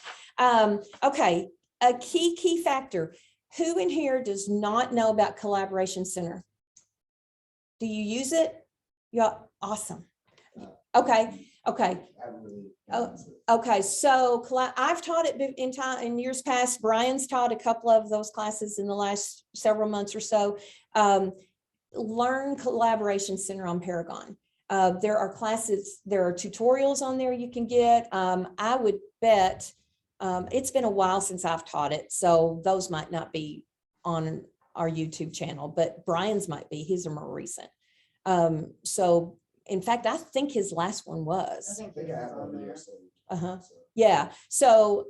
Okay. A key factor. Who in here does not know about Collaboration Center? Do you use it? Yeah. Awesome. Okay. I haven't really gotten into it. Okay, so I've taught it in years past. Brian's taught a couple of those classes in the last several months or so. Learn Collaboration Center on Paragon. There are classes, there are tutorials on there you can get. I would bet it's been a while since I've taught it, so those might not be on our YouTube channel, but Brian's might be. His are more recent. So in fact, I think his last one I was. think I have a video saved. Uh-huh. So, Yeah, so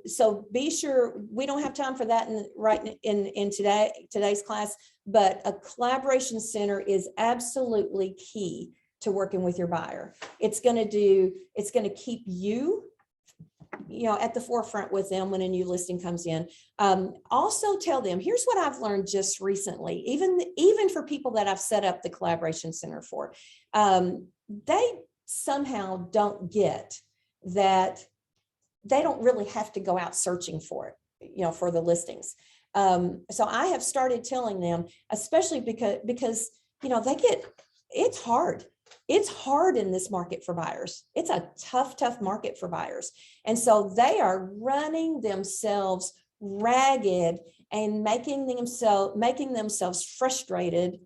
be sure, we don't have time for that in today's class, but a collaboration center is absolutely key to working with your buyer. It's gonna keep you at the forefront with them when a new listing comes in. Also tell them, here's what I've learned just recently, even for people that I've set up the collaboration center for, they somehow don't get that they don't really have to go out searching for it, for the listings. So I have started telling them, especially because it's hard. It's hard in this market for buyers. It's a tough market for buyers. And so they are running themselves ragged and making themselves frustrated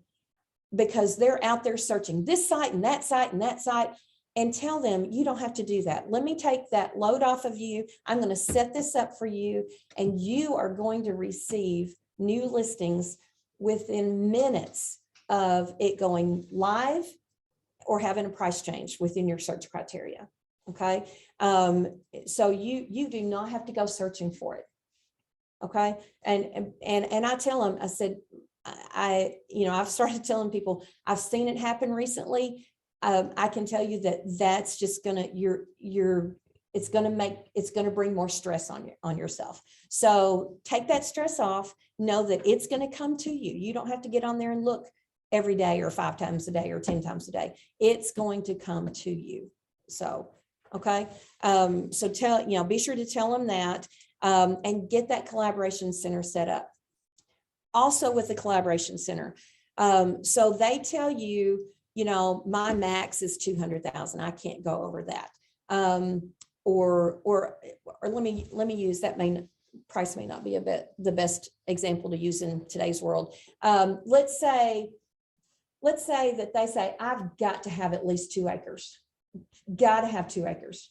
because they're out there searching this site and that site and that site. And tell them, you don't have to do that. Let me take that load off of you. I'm going to set this up for you, and you are going to receive new listings within minutes of it going live or having a price change within your search criteria. Okay. So you do not have to go searching for it. Okay. And I tell them, I said, I've started telling people, I've seen it happen recently. I can tell you that's just gonna, it's gonna bring more stress on yourself. So take that stress off, know that it's gonna come to you. You don't have to get on there and look every day or 5 times a day or 10 times a day. It's going to come to you. So, okay. So be sure to tell them that, and get that collaboration center set up. Also with the collaboration center. So they tell you, my max is 200,000. I can't go over that. Or let me use that price may not be the best example to use in today's world. Let's say that they say, I've got to have at least 2 acres, got to have 2 acres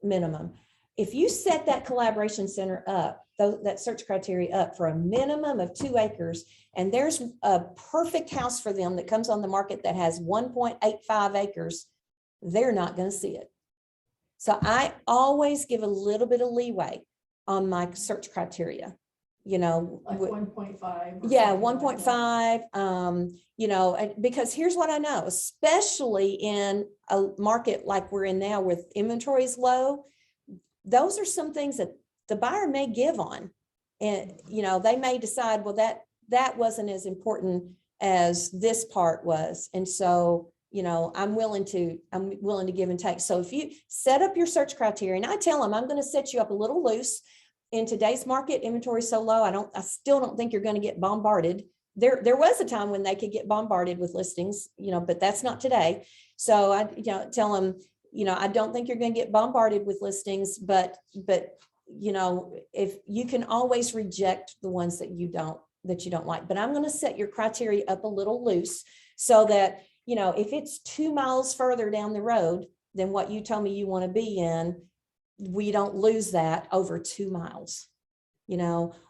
minimum. If you set that collaboration center up, that search criteria up for a minimum of 2 acres, and there's a perfect house for them that comes on the market that has 1.85 acres, they're not going to see it. So I always give a little bit of leeway on my search criteria, Like 1.5. Yeah, 1.5, because here's what I know, especially in a market like we're in now with inventories low, those are some things that the buyer may give on. And, they may decide, well, that wasn't as important as this part was. And so, I'm willing to give and take. So if you set up your search criteria, and I tell them, I'm going to set you up a little loose. In today's market, inventory is so low, I still don't think you're going to get bombarded. There was a time when they could get bombarded with listings, but that's not today. So I tell them, I don't think you're going to get bombarded with listings, but if you can always reject the ones that you don't like, but I'm going to set your criteria up a little loose so that, if it's 2 miles further down the road than what you told me you want to be in, we don't lose that over 2 miles,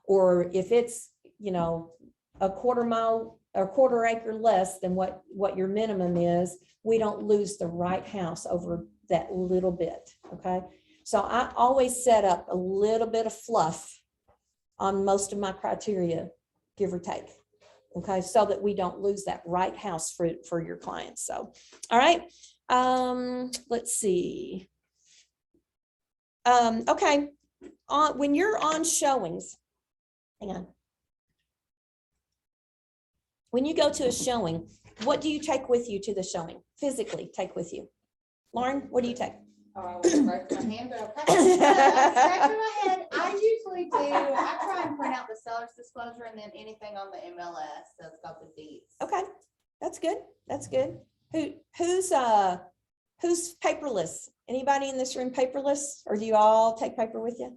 or if it's, a quarter acre less than what your minimum is, we don't lose the right house over that little bit. Okay. So I always set up a little bit of fluff on most of my criteria, give or take. Okay. So that we don't lose that right house for your clients. So, all right. Let's see. Okay. When you're on showings, hang on. When you go to a showing, what do you take with you to the showing? Physically take with you. Lauren, what do you take? Oh, I was scratching my hand, but I'm scratching my head. I usually do. I try and print out the seller's disclosure and then anything on the MLS that's got the deeds. Okay, that's good. That's good. Who's paperless? Anybody in this room paperless, or do you all take paper with you?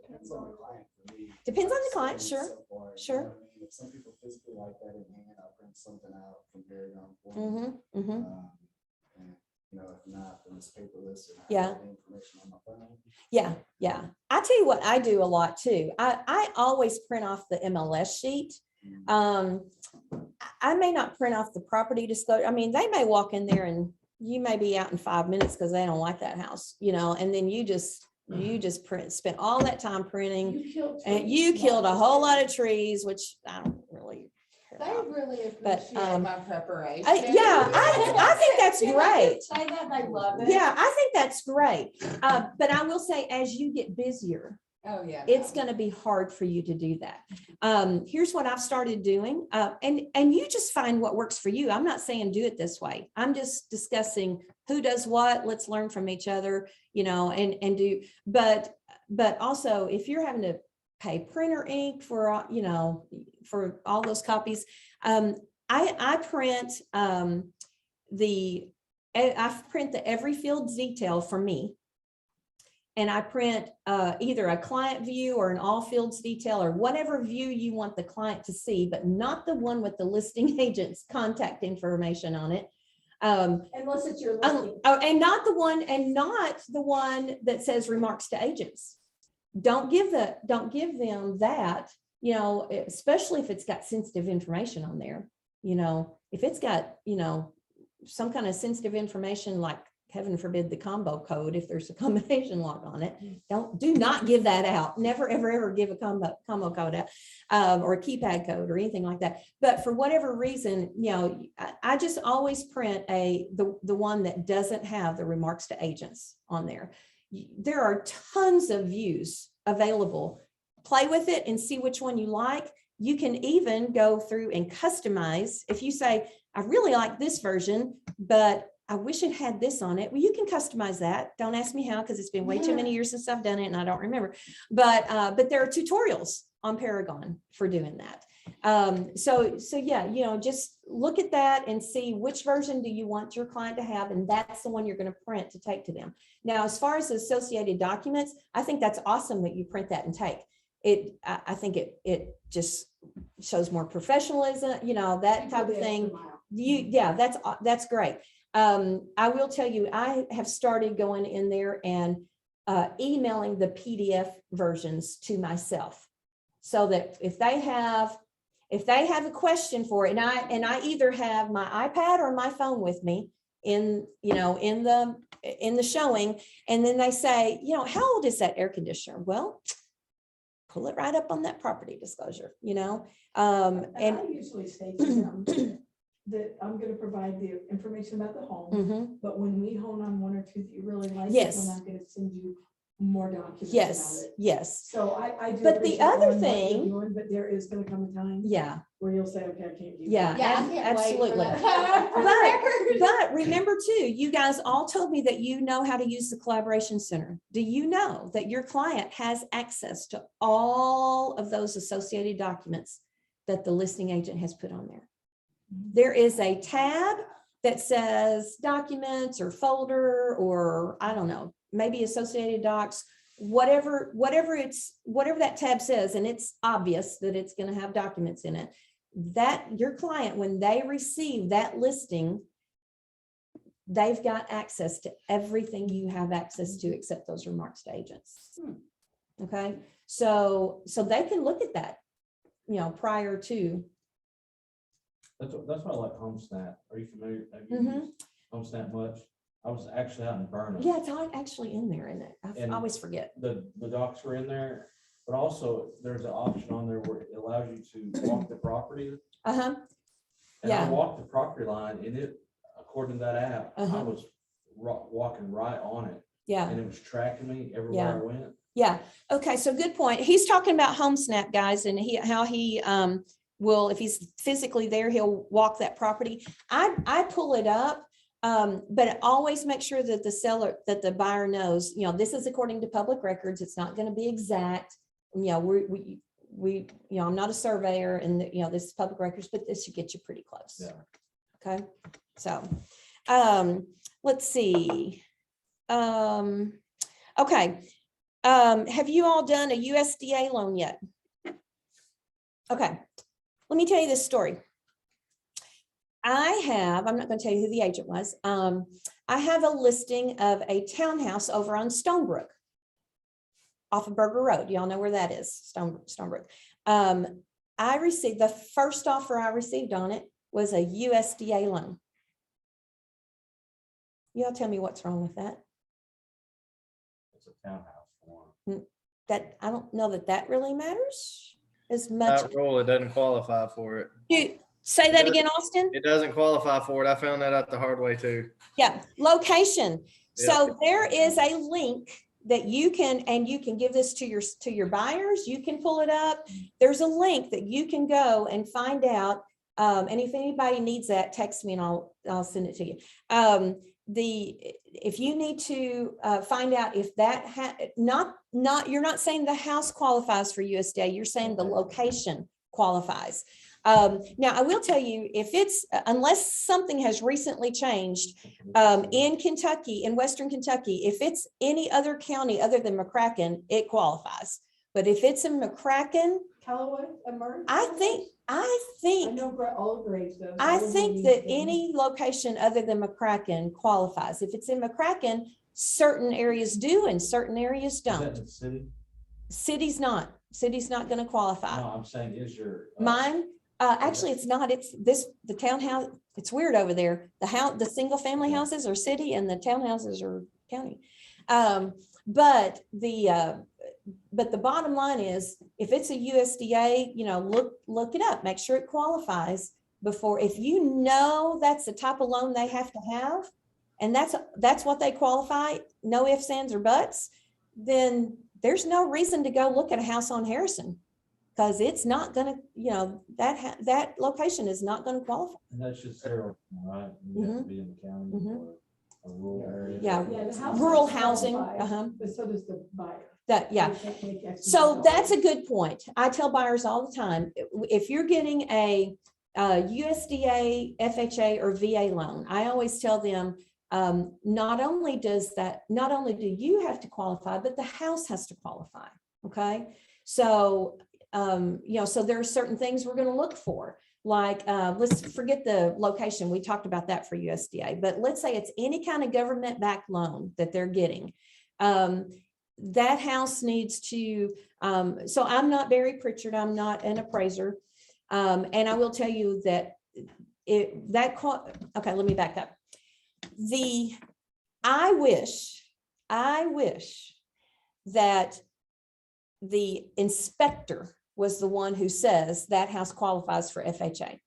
Depends on the client for me. Depends on the I've client, seen sure, so far, you sure. know what I mean? If some people physically like that in hand, I'll print something out, compare it on for them. And, if not, then it's paperless. And I Yeah. have the information on my phone. Yeah. I tell you what I do a lot too. I always print off the MLS sheet. I may not print off the property disclosure. I mean, they may walk in there and you may be out in 5 minutes because they don't like that house, and then you just You just spent all that time printing, You killed. and trees, you not killed a just whole lot trees. of trees, which I don't really care They about. really But, appreciate my preparation. Yeah, I think that's Can I great. just Say that, they love it. Yeah, I think that's great. But I will say, as you get busier, Oh, yeah. it's no. going to be hard for you to do that. Here's what I've started doing, and you just find what works for you. I'm not saying do it this way. I'm just discussing who does what. Let's learn from each other, and do. But also, if you're having to pay printer ink for for all those copies, I print I print the every field detail for me. And I print either a client view or an all fields detail or whatever view you want the client to see, but not the one with the listing agent's contact information on it. Unless it's your listing. And not the one that says remarks to agents. Don't give them that, especially if it's got sensitive information on there. If it's got, some kind of sensitive information, like heaven forbid the combo code, if there's a combination lock on it, do not give that out. Never, ever, ever give a combo code out, or a keypad code or anything like that. But for whatever reason, I just always print the one that doesn't have the remarks to agents on there. There are tons of views available. Play with it and see which one you like. You can even go through and customize. If you say, I really like this version, but I wish it had this on it. Well, you can customize that. Don't ask me how, because it's been way too many years since I've done it and I don't remember. But there are tutorials on Paragon for doing that. So yeah, just look at that and see which version do you want your client to have, and that's the one you're going to print to take to them. Now, as far as associated documents, I think that's awesome that you print that and take it. I think it just shows more professionalism, that type of thing. That's great. I will tell you, I have started going in there and emailing the PDF versions to myself, so that if they have a question for it, and I either have my iPad or my phone with me in the showing, and then they say, how old is that air conditioner? Well, pull it right up on that property disclosure, And I usually say to them that I'm going to provide the information about the home, Mhm. but when we hone on one or two that you really like, Yes. then I'm going to send you more documents Yes, about it. yes, So I do. But the appreciate other knowing what you're thing- doing, but there is going to come a time yeah. where you'll say, okay, I can't do Yeah. that. Yeah, I can't wait for Absolutely. that. For the record. But remember too, you guys all told me that you know how to use the collaboration center. Do you know that your client has access to all of those associated documents that the listing agent has put on there? There is a tab that says documents or folder, or I don't know, maybe associated docs, whatever that tab says, and it's obvious that it's going to have documents in it. That your client, when they receive that listing, they've got access to everything you have access to except those remarks to agents. Okay, so they can look at that, prior to. That's why I like HomeSnap. Are you familiar? Have you Mhm. used HomeSnap much? I was actually out in Burnham. Yeah, it's actually in there, isn't it? I And- always forget. The docs were in there, but also there's an option on there where it allows you to walk the property. Uh-huh. And I Yeah. walked the property line, and it, according to that app, I Uh-huh. was walking right on it, Yeah. and it was tracking me everywhere I went. Yeah. Okay. So good point. He's talking about HomeSnap, guys, and how he will, if he's physically there, he'll walk that property. I pull it up, but always make sure that the buyer knows, this is according to public records. It's not going to be exact. We I'm not a surveyor, and this is public records, but this should get you pretty close. Yeah. Okay. So, let's see. Okay. Have you all done a USDA loan yet? Okay, let me tell you this story. I'm not going to tell you who the agent was. I have a listing of a townhouse over on Stonebrook off of Burger Road. Y'all know where that is, Stonebrook. The first offer I received on it was a USDA loan. Y'all tell me what's wrong with that. It's a townhouse. that, I don't know that that really matters as much. That rule, it doesn't qualify for it. Say that again, Austin? It doesn't qualify for it. I found that out the hard way too. Yeah, location. So there is a link that you can, and you can give this to your buyers. You can pull it up. There's a link that you can go and find out. And if anybody needs that, text me and I'll send it to you. If you need to find out if that you're not saying the house qualifies for USDA, you're saying the location qualifies. Now I will tell you, if it's, unless something has recently changed in Kentucky, in Western Kentucky, if it's any other county other than McCracken, it qualifies. But if it's in McCracken, Callaway, Murray? I think, I know all grades though. so I wouldn't think need that to- any location other than McCracken qualifies. If it's in McCracken, certain areas do and certain areas Is that don't. the city? City's not going to qualify. No, I'm saying is your. Mine, actually, it's not. It's the townhouse. It's weird over there. The single family houses are city and the townhouses are county. But the bottom line is, if it's a USDA, look it up, make sure it qualifies before, if you know that's the type of loan they have to have, and that's what they qualify, no ifs, ands, or buts, then there's no reason to go look at a house on Harrison, because it's not gonna, that location is not gonna qualify. And that's just there, right? You have to be in the county or a rural area. Yeah. Yeah, the house Rural does housing, qualify, But so does the buyer. Yeah. They can't make extra So money. that's a good point. I tell buyers all the time, if you're getting a USDA, FHA, or VA loan, I always tell them, not only do you have to qualify, but the house has to qualify. Okay. So, so there are certain things we're going to look for. Like, let's forget the location. We talked about that for USDA, but let's say it's any kind of government-backed loan that they're getting. That house needs to, so I'm not Barry Pritchard, I'm not an appraiser. And I will tell you that okay, let me back up. I wish that the inspector was the one who says that house qualifies for FHA.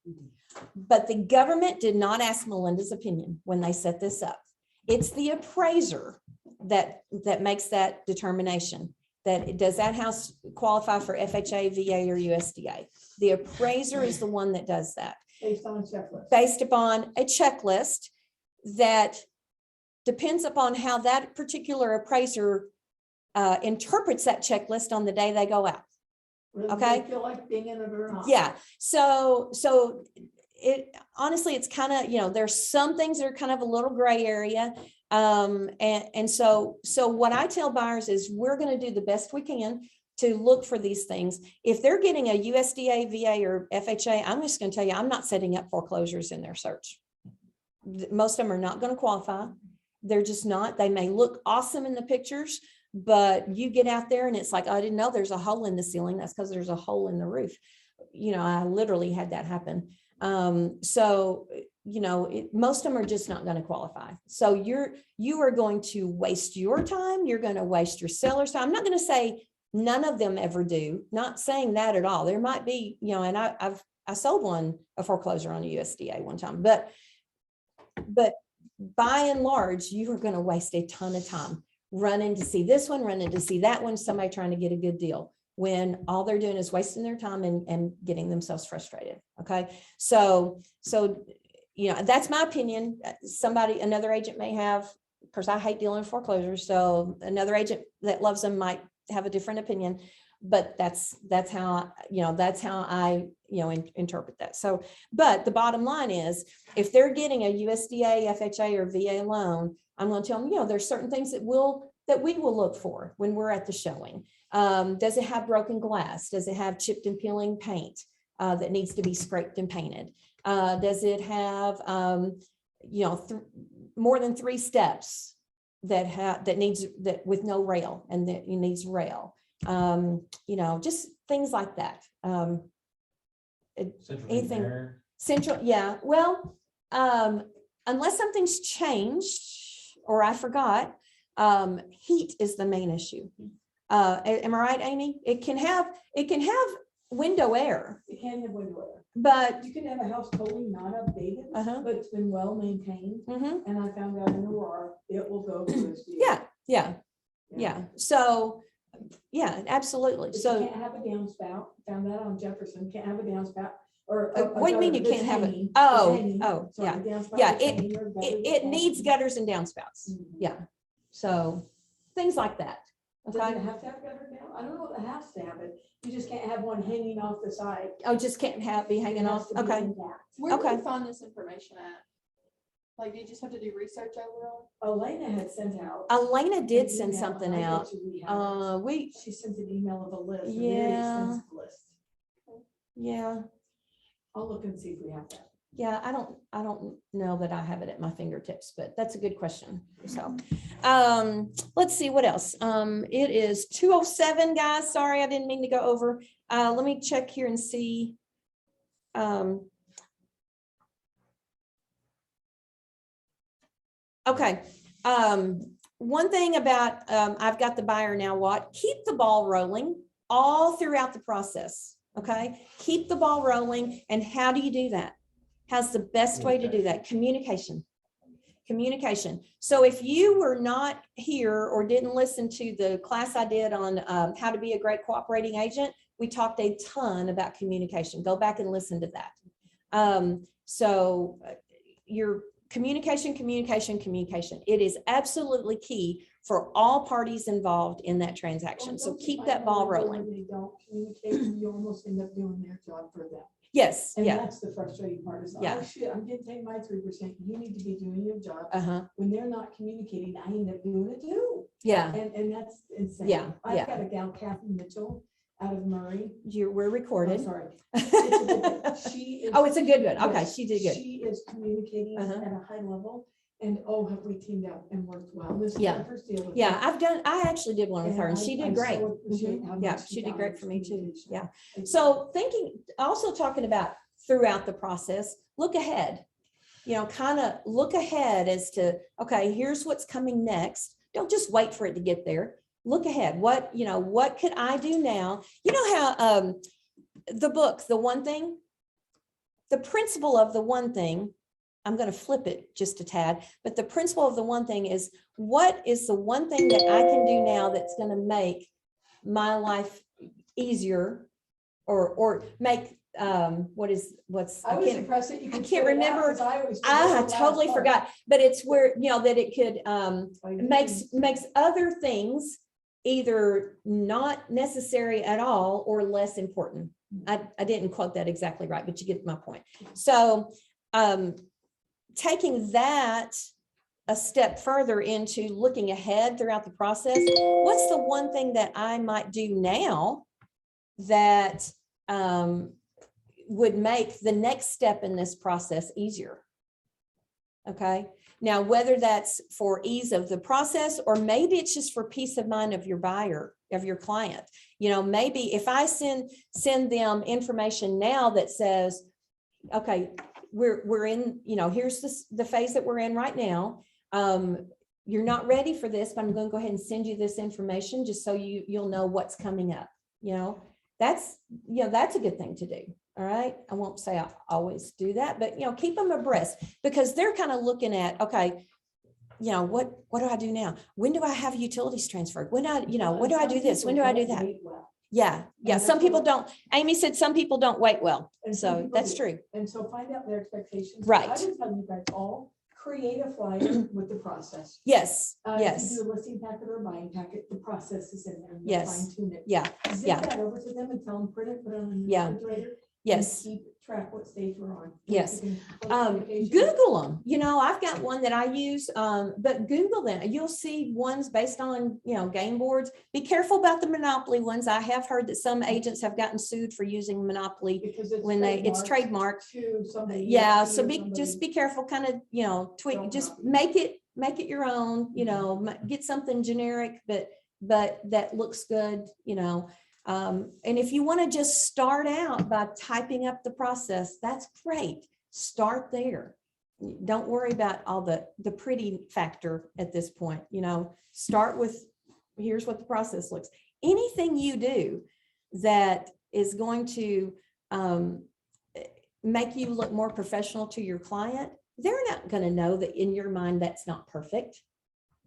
But the government did not ask Melinda's opinion when they set this up. It's the appraiser that makes that determination. Does that house qualify for FHA, VA, or USDA? The appraiser is the one that does that. Based on a checklist. Based upon a checklist that depends upon how that particular appraiser interprets that checklist on the day they go out. Whether Okay. they feel like being in it or not. Yeah. So it honestly, it's kind of, there's some things that are kind of a little gray area. And so what I tell buyers is we're going to do the best we can to look for these things. If they're getting a USDA, VA, or FHA, I'm just going to tell you, I'm not setting up foreclosures in their search. Most of them are not going to qualify. They're just not. They may look awesome in the pictures, but you get out there and it's like, I didn't know there's a hole in the ceiling. That's because there's a hole in the roof. I literally had that happen. Most of them are just not going to qualify. So you are going to waste your time. You're going to waste your seller's time. I'm not going to say none of them ever do, not saying that at all. There might be, and I sold a foreclosure on a USDA one time, but by and large, you are going to waste a ton of time running to see this one, running to see that one, somebody trying to get a good deal, when all they're doing is wasting their time and getting themselves frustrated. Okay. So, that's my opinion. Another agent may have, of course, I hate dealing with foreclosures. So another agent that loves them might have a different opinion, but that's how I interpret that. So, but the bottom line is, if they're getting a USDA, FHA, or VA loan, I'm going to tell them, there's certain things that we will look for when we're at the showing. Does it have broken glass? Does it have chipped and peeling paint that needs to be scraped and painted? Does it have, more than 3 steps that with no rail, and that it needs rail? Just things like that. Anything central. Yeah. Well, unless something's changed or I forgot, heat is the main issue. Am I right, Amy? It can have window air, You can have window air. but, You can have a house totally not updated, uh-huh, but it's been well maintained. mhm, And I found out in Aurora, it will go for this. yeah. So, yeah, absolutely. But you So, can't have a downspout. Found that on Jefferson. Can't have a downspout or. what do you mean you gutter can't that's have it? hanging, Oh, that's hanging. oh, Sorry, yeah. downspout Yeah, that's hanging or gutter it that's needs hanging. gutters and downspouts. Mhm. Yeah. So, things like that. Does it Okay. have to have gutter down? I don't know if it has to have it. You just can't have one hanging off the side. Oh, just can't be It hanging has off. to be Okay. intact. Where do Okay. you find this information at? Like, did you just have to do research overall? Elena had sent out. Elena did an send email, something and I out. bet you we have it. She sent an email of a list, a very Yeah. extensive list. Yeah. I'll look and see if we have that. Yeah, I don't know that I have it at my fingertips, but that's a good question. So, let's see what else. It is 2:07, guys. Sorry, I didn't mean to go over. Let me check here and see. Okay. One thing about, I've got the buyer now, what? Keep the ball rolling all throughout the process. Okay. Keep the ball rolling. And how do you do that? How's the best way to do that? Communication. Communication. So if you were not here or didn't listen to the class I did on how to be a great cooperating agent, we talked a ton about communication. Go back and listen to that. So your communication. It is absolutely key for all parties involved in that transaction. So Don't you keep find that ball when rolling. They don't communicate, you almost end up doing their job for them. Yes. And Yeah. that's the frustrating part is, Yeah. oh shit, I'm getting paid my 3%. You need to be doing your job. Uh-huh. When they're not communicating, I end up doing it too. Yeah. And that's insane. Yeah, yeah. I've got a gal, Kathy Mitchell, out of Murray. We're I'm recorded. sorry. It's a good one. She is. Oh, it's a good one. Okay, yes, she did good. She is communicating Uh-huh. at a high level and oh, have we teamed up and worked well. This is Yeah. my first deal with Yeah, her. I actually did one with her and she I did great. so appreciate Mhm. how Yeah, much she did great for me too. values Yeah. communication. So also talking about throughout the process, look ahead, kind of look ahead as to, okay, here's what's coming next. Don't just wait for it to get there. Look ahead. What could I do now? You know how the book, The One Thing, the principle of the one thing, I'm going to flip it just a tad, but the principle of the one thing is, what is the one thing that I can do now that's going to make my life easier or make, what's, I I was can't, impressed that you could. can't spit it out, remember. 'cause I always forget the I last totally part. forgot, but it's where, that it could, Like, makes other things either not necessary at all or less important. I didn't quote that exactly right, but you get my point. So taking that a step further into looking ahead throughout the process, what's the one thing that I might do now that would make the next step in this process easier? Okay. Now, whether that's for ease of the process, or maybe it's just for peace of mind of your buyer, of your client. Maybe if I send them information now that says, okay, we're in, here's the phase that we're in right now. You're not ready for this, but I'm going to go ahead and send you this information just so you'll know what's coming up. That's a good thing to do. All right. I won't say I always do that, but keep them abreast, because they're kind of looking at, okay, what do I do now? When do I have utilities transferred? When when do I do this? When do I do that? Yeah. that's Some people what- don't. Amy said some people don't wait well. And some So people that's do. true. And so find out their expectations. Right. I would tell you guys all, create a flyer with the process. Yes. If Yes. you do a listing packet or a buying packet, the process is in there. You'll Yes. fine tune it. Yeah. Zip Yeah. that over to them and tell them, print it, put it on the Yeah. refrigerator. and Yes. Keep track what stage we're on. Yes. You can post notifications. Google them. I've got one that I use, but Google them. You'll see ones based on, game boards. Be careful about the monopoly ones. I have heard that some agents have gotten sued for using monopoly Because it's when it's trademarked. to somebody. Yeah, EXP so or just somebody. be careful, kind of, tweak, Don't just copy. make it your own, get something generic, but that looks good, and if you want to just start out by typing up the process, that's great. Start there. Don't worry about all the pretty factor at this point, start with, here's what the process looks. anything you do that is going to make you look more professional to your client, they're not going to know that in your mind that's not perfect,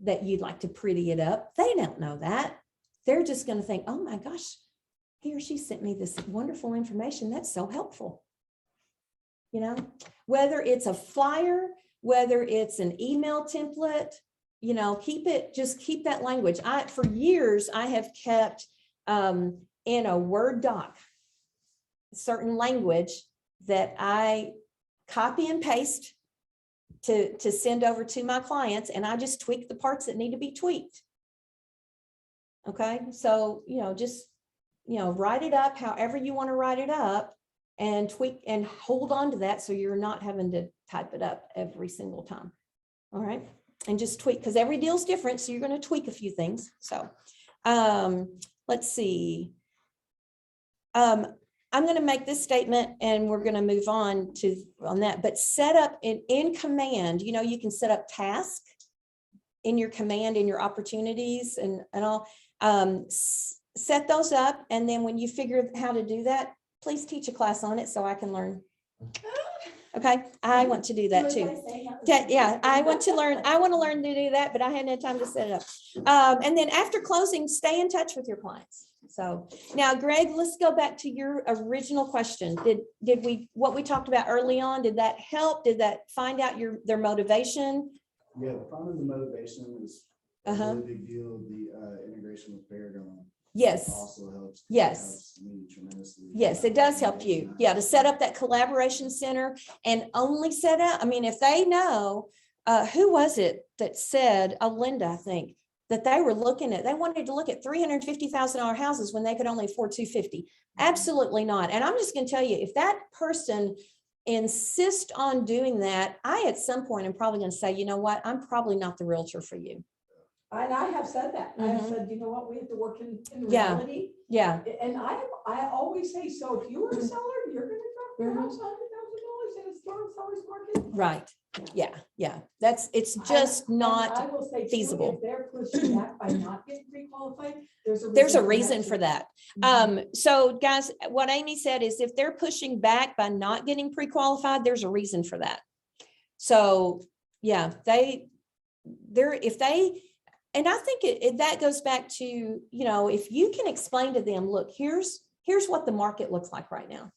that you'd like to pretty it up. They don't know that. They're just going to think, oh my gosh, he or she sent me this wonderful information. That's so helpful. You know, whether it's a flyer, whether it's an email template, you know, just keep that language. For years, I have kept in a Word doc, certain language that I copy and paste to send over to my clients, and I just tweak the parts that need to be tweaked. Okay, so, you know, just, you know, write it up however you want to write it up and tweak and hold on to that so you're not having to type it up every single time. All right, and just tweak, because every deal's different, so you're going to tweak a few things. So let's see. I'm going to make this statement and we're going to move on that, but set up in command, you know, you can set up tasks in your command, in your opportunities and all, set those up. And then when you figure how to do that, please teach a class on it so I can learn. Okay, I want to do that too. Yeah, I want to learn to do that, but I hadn't had time to set it up. And then after closing, stay in touch with your clients. So now, Greg, let's go back to your original question. What we talked about early on, did that help? Did that find out their motivation? Yeah, finding the motivation is a really big deal. The integration with Paragon. Yes. Also helps. Yes. Helps me tremendously. Yes, it does help you. Yeah, to set up that collaboration center and only set up, I mean, if they know, who was it that said, Linda, I think, that they wanted to look at $350,000 houses when they could only afford $250,000. Absolutely not. And I'm just going to tell you, if that person insists on doing that, I at some point am probably going to say, you know what, I'm probably not the realtor for you. And I have said that. I have said, you know what, we have to work in Yeah. reality. Yeah. And I always say, so if you were a seller, you're gonna drop your house $100,000 in a strong seller's market. Right. Yeah. Yeah. It's And just I not will say too, feasible. if they're pushing back by not getting pre-qualified, There's a reason for too. that. Mhm. So guys, what Amy said is if they're pushing back by not getting pre-qualified, there's a reason for that. So yeah, and I think that goes back to, you know, if you can explain to them, look, here's what the market looks like right now.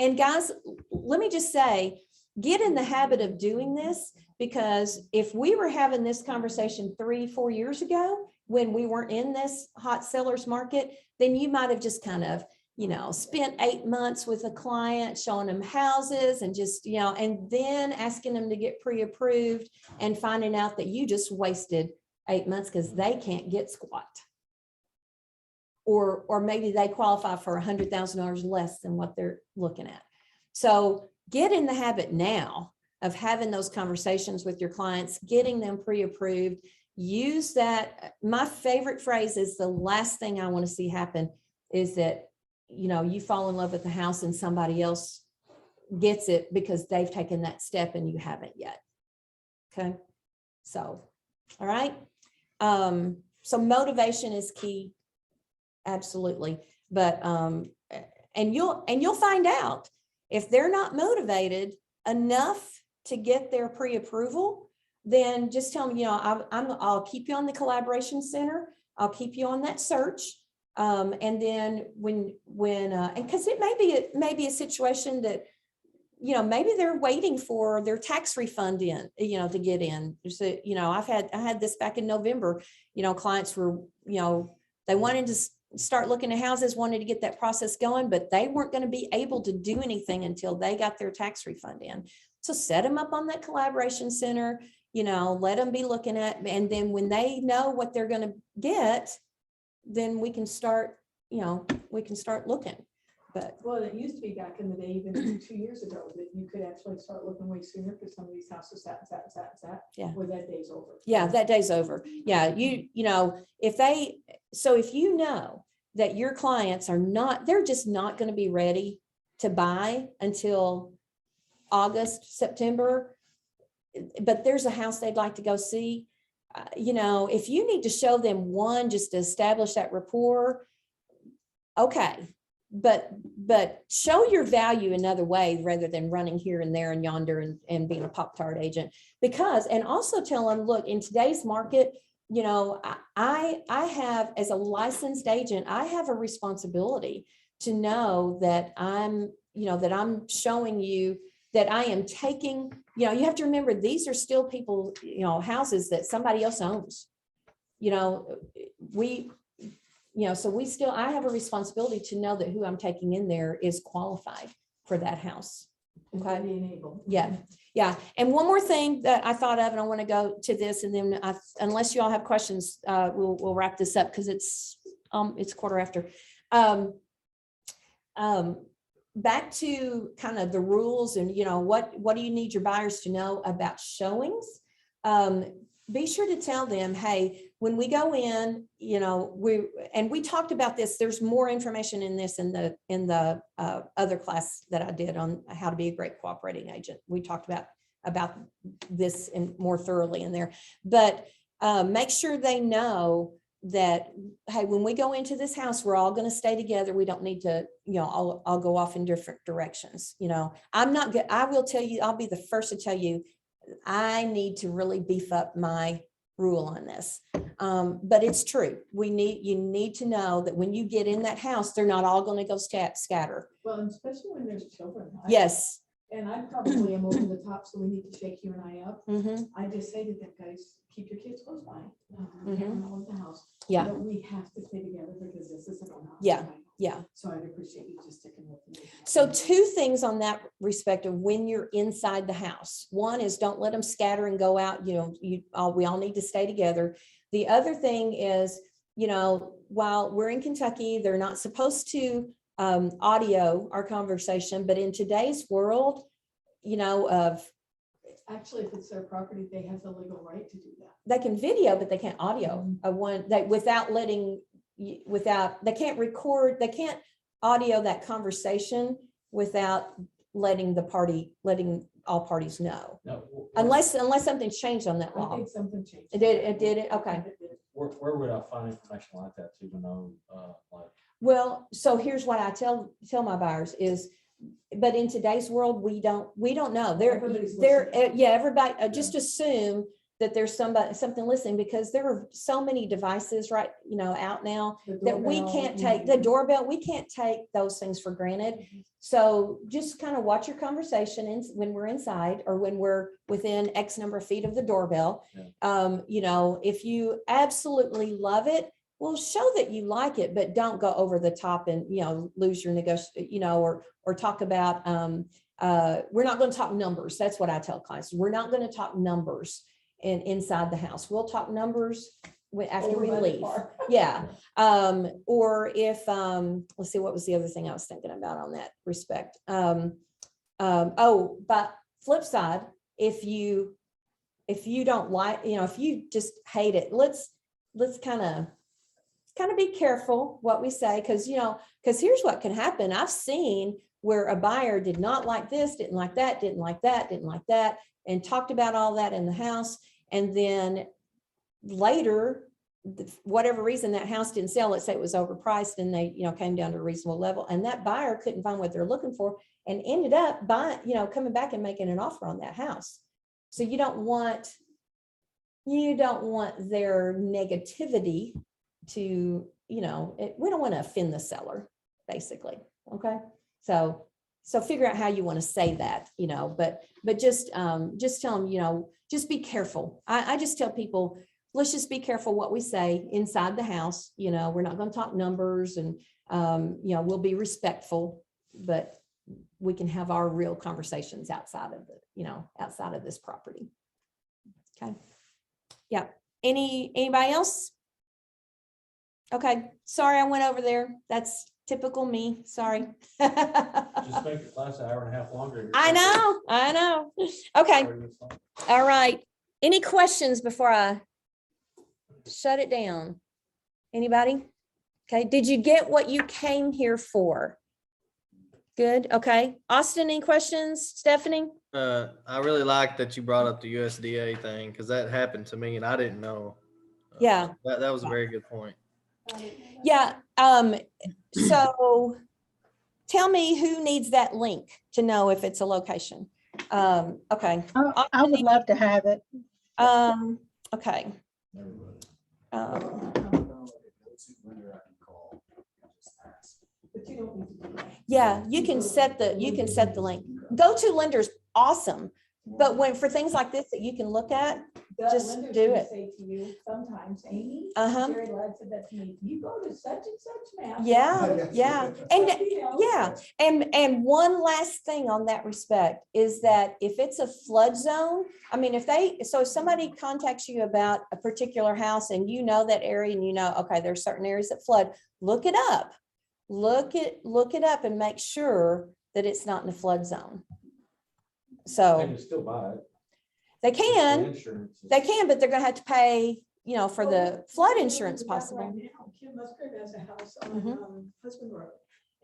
And guys, let me just say, get in the habit of doing this, because if we were having this conversation 3-4 years ago, when we weren't in this hot sellers market, then you might have just kind of, you know, spent 8 months with a client, showing them houses and just, you know, and then asking them to get pre-approved and finding out that you just wasted 8 months because they can't get squat. Or maybe they qualify for $100,000 less than what they're looking at. So get in the habit now of having those conversations with your clients, getting them pre-approved. Use that. My favorite phrase is, the last thing I want to see happen is that, you know, you fall in love with the house and somebody else gets it because they've taken that step and you haven't yet. Okay. So, all right. So motivation is key. Absolutely. But, and you'll find out if they're not motivated enough to get their pre-approval, then just tell them, you know, I'll keep you on the collaboration center. I'll keep you on that search. And then when and because it may be a situation that, you know, maybe they're waiting for their tax refund in, you know, to get in. So, you know, I had this back in November, you know, clients were, you know, they wanted to start looking at houses, wanted to get that process going, but they weren't going to be able to do anything until they got their tax refund in. So set them up on that collaboration center, you know, let them be looking at, and then when they know what they're going to get, then we can start, you know, looking. But well, it used to be back in the day, even 2 years ago, that you could actually start looking way sooner because some of these houses sat. Yeah. Well, that day's over. Yeah, that day's over. Yeah, you know, if you know that your clients they're just not going to be ready to buy until August, September, but there's a house they'd like to go see, you know, if you need to show them one, just to establish that rapport, Okay, but show your value another way rather than running here and there and yonder and being a Pop-Tart agent. Because, and also tell them, look, in today's market, you know, I have, as a licensed agent, I have a responsibility to know that I'm, you know, that I'm showing you that I am taking, you know, you have to remember, these are still people, you know, houses that somebody else owns. You know, so we still, I have a responsibility to know that who I'm taking in there is qualified for that house. Okay. Being able. Yeah, yeah. And one more thing that I thought of, and I want to go to this, and then unless you all have questions, we'll wrap this up because it's 1:15. Back to kind of the rules and, you know, what do you need your buyers to know about showings? Be sure to tell them, hey, when we go in, you know, we talked about this, there's more information in this in the other class that I did on how to be a great cooperating agent. We talked about this in more thoroughly in there, but make sure they know that, hey, when we go into this house, we're all going to stay together. We don't need to, you know, I'll go off in different directions. You know, I'm not good. I will tell you, I'll be the first to tell you, I need to really beef up my rule on this. But it's true. You need to know that when you get in that house, they're not all going to go scatter. Well, and especially when there's children. Yes. And I probably am over the top, so we need to shake you and I up. Mm-hmm. I just say to them, guys, keep your kids close by. Mhm. Can't run all over the house. Yeah. But we have to stay together because this is our house. Yeah. Yeah. So I'd appreciate you just sticking with me. So 2 things on that respect of when you're inside the house. One is don't let them scatter and go out. You know, we all need to stay together. The other thing is, you know, while we're in Kentucky, they're not supposed to audio our conversation, but in today's world, you know, Actually, if it's their property, they have the legal right to do that. they can video, but they can't audio they can't record, they can't audio that conversation without letting all parties know. No, Unless something's changed on that I law. think something changed. It did it? Okay. It did. where would I find information like that to know, like, Well, so here's what I tell my buyers is, but in today's world, we don't know. Everybody's Everybody, just assume that there's something listening, because there are so many devices right, you know, out now The that we doorbell, can't you take know. the doorbell. We can't take those things for granted. So just kind of watch your conversation when we're inside or when we're within X number of feet of the doorbell. Yeah. You know, if you absolutely love it, well, show that you like it, but don't go over the top and, you know, lose your you know, or talk about, we're not going to talk numbers. That's what I tell clients. We're not going to talk numbers inside the house. We'll talk numbers after Over we by the leave. bar. Yeah. Or if, let's see, what was the other thing I was thinking about on that respect? But flip side, if you don't like, you know, if you just hate it, let's kind of be careful what we say. Cause here's what can happen. I've seen where a buyer did not like this, didn't like that, didn't like that, didn't like that, and talked about all that in the house. And then later, whatever reason that house didn't sell, let's say it was overpriced and they, you know, came down to a reasonable level, and that buyer couldn't find what they're looking for and ended up buying, you know, coming back and making an offer on that house. So you don't want their negativity to, you know, we don't want to offend the seller, basically. Okay. So figure out how you want to say that, you know, but just tell them, you know, just be careful. I just tell people, let's just be careful what we say inside the house. You know, we're not going to talk numbers, and, you know, we'll be respectful, but we can have our real conversations outside of this property. Okay. Yeah. Anybody else? Okay. Sorry, I went over there. That's typical me. Sorry. just make it last an hour and a half longer. I know. Okay. All right. Any questions before I shut it down? Anybody? Okay. Did you get what you came here for? Good. Okay. Austin, any questions? Stephanie? I really like that you brought up the USDA thing, because that happened to me and I didn't know. Yeah. That was a very good point. Yeah, so tell me who needs that link to know if it's a location. Okay, I would love to have it. okay. Everybody. Um, I found like a go-to vendor I can call and just ask. But you don't need to do that. Yeah, you can set the link. Go to lender's awesome, but when, for things like this that you can look at, The Just lender's do gonna it. Say to you sometimes, Amy, uh-huh, Jerry Ladd said that to me, you go to such and such map. yeah, yeah. And yeah, and one last thing on that respect is that if it's a flood zone, I mean, if somebody contacts you about a particular house and you know that area and you know, okay, there's certain areas that flood, look it up. Look it up and make sure that it's not in a flood zone. They So can still buy it. they Just the can, insurance is- but they're gonna have to pay, for the Well, flood we're insurance doing that possible. right now. Kim Musgrave has a house on Mhm. Husband Road,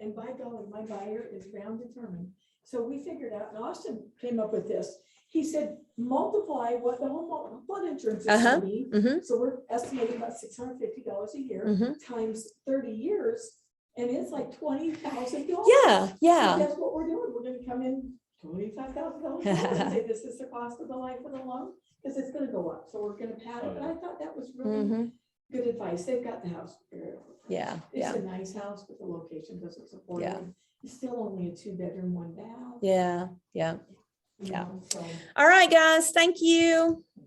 and by golly, my buyer is ground determined. So we figured out, and Austin came up with this. He said, multiply what the home flood insurance is Uh-huh. gonna be. Mhm, So we're estimating about $650 a year mhm. times 30 years, and it's like $20,000. Yeah, yeah. So guess what we're doing? We're gonna come in $25,000 and say, this is the cost of the life of the loan, because it's gonna go up. So we're gonna pad it, but I thought that was really Mhm. good advice. They've got the house. Yeah, It's yeah, a nice house, but the location doesn't support it. Yeah. It's still only a 2-bedroom, 1 bath. yeah, yeah. you yeah. know, so. All right, guys, thank you.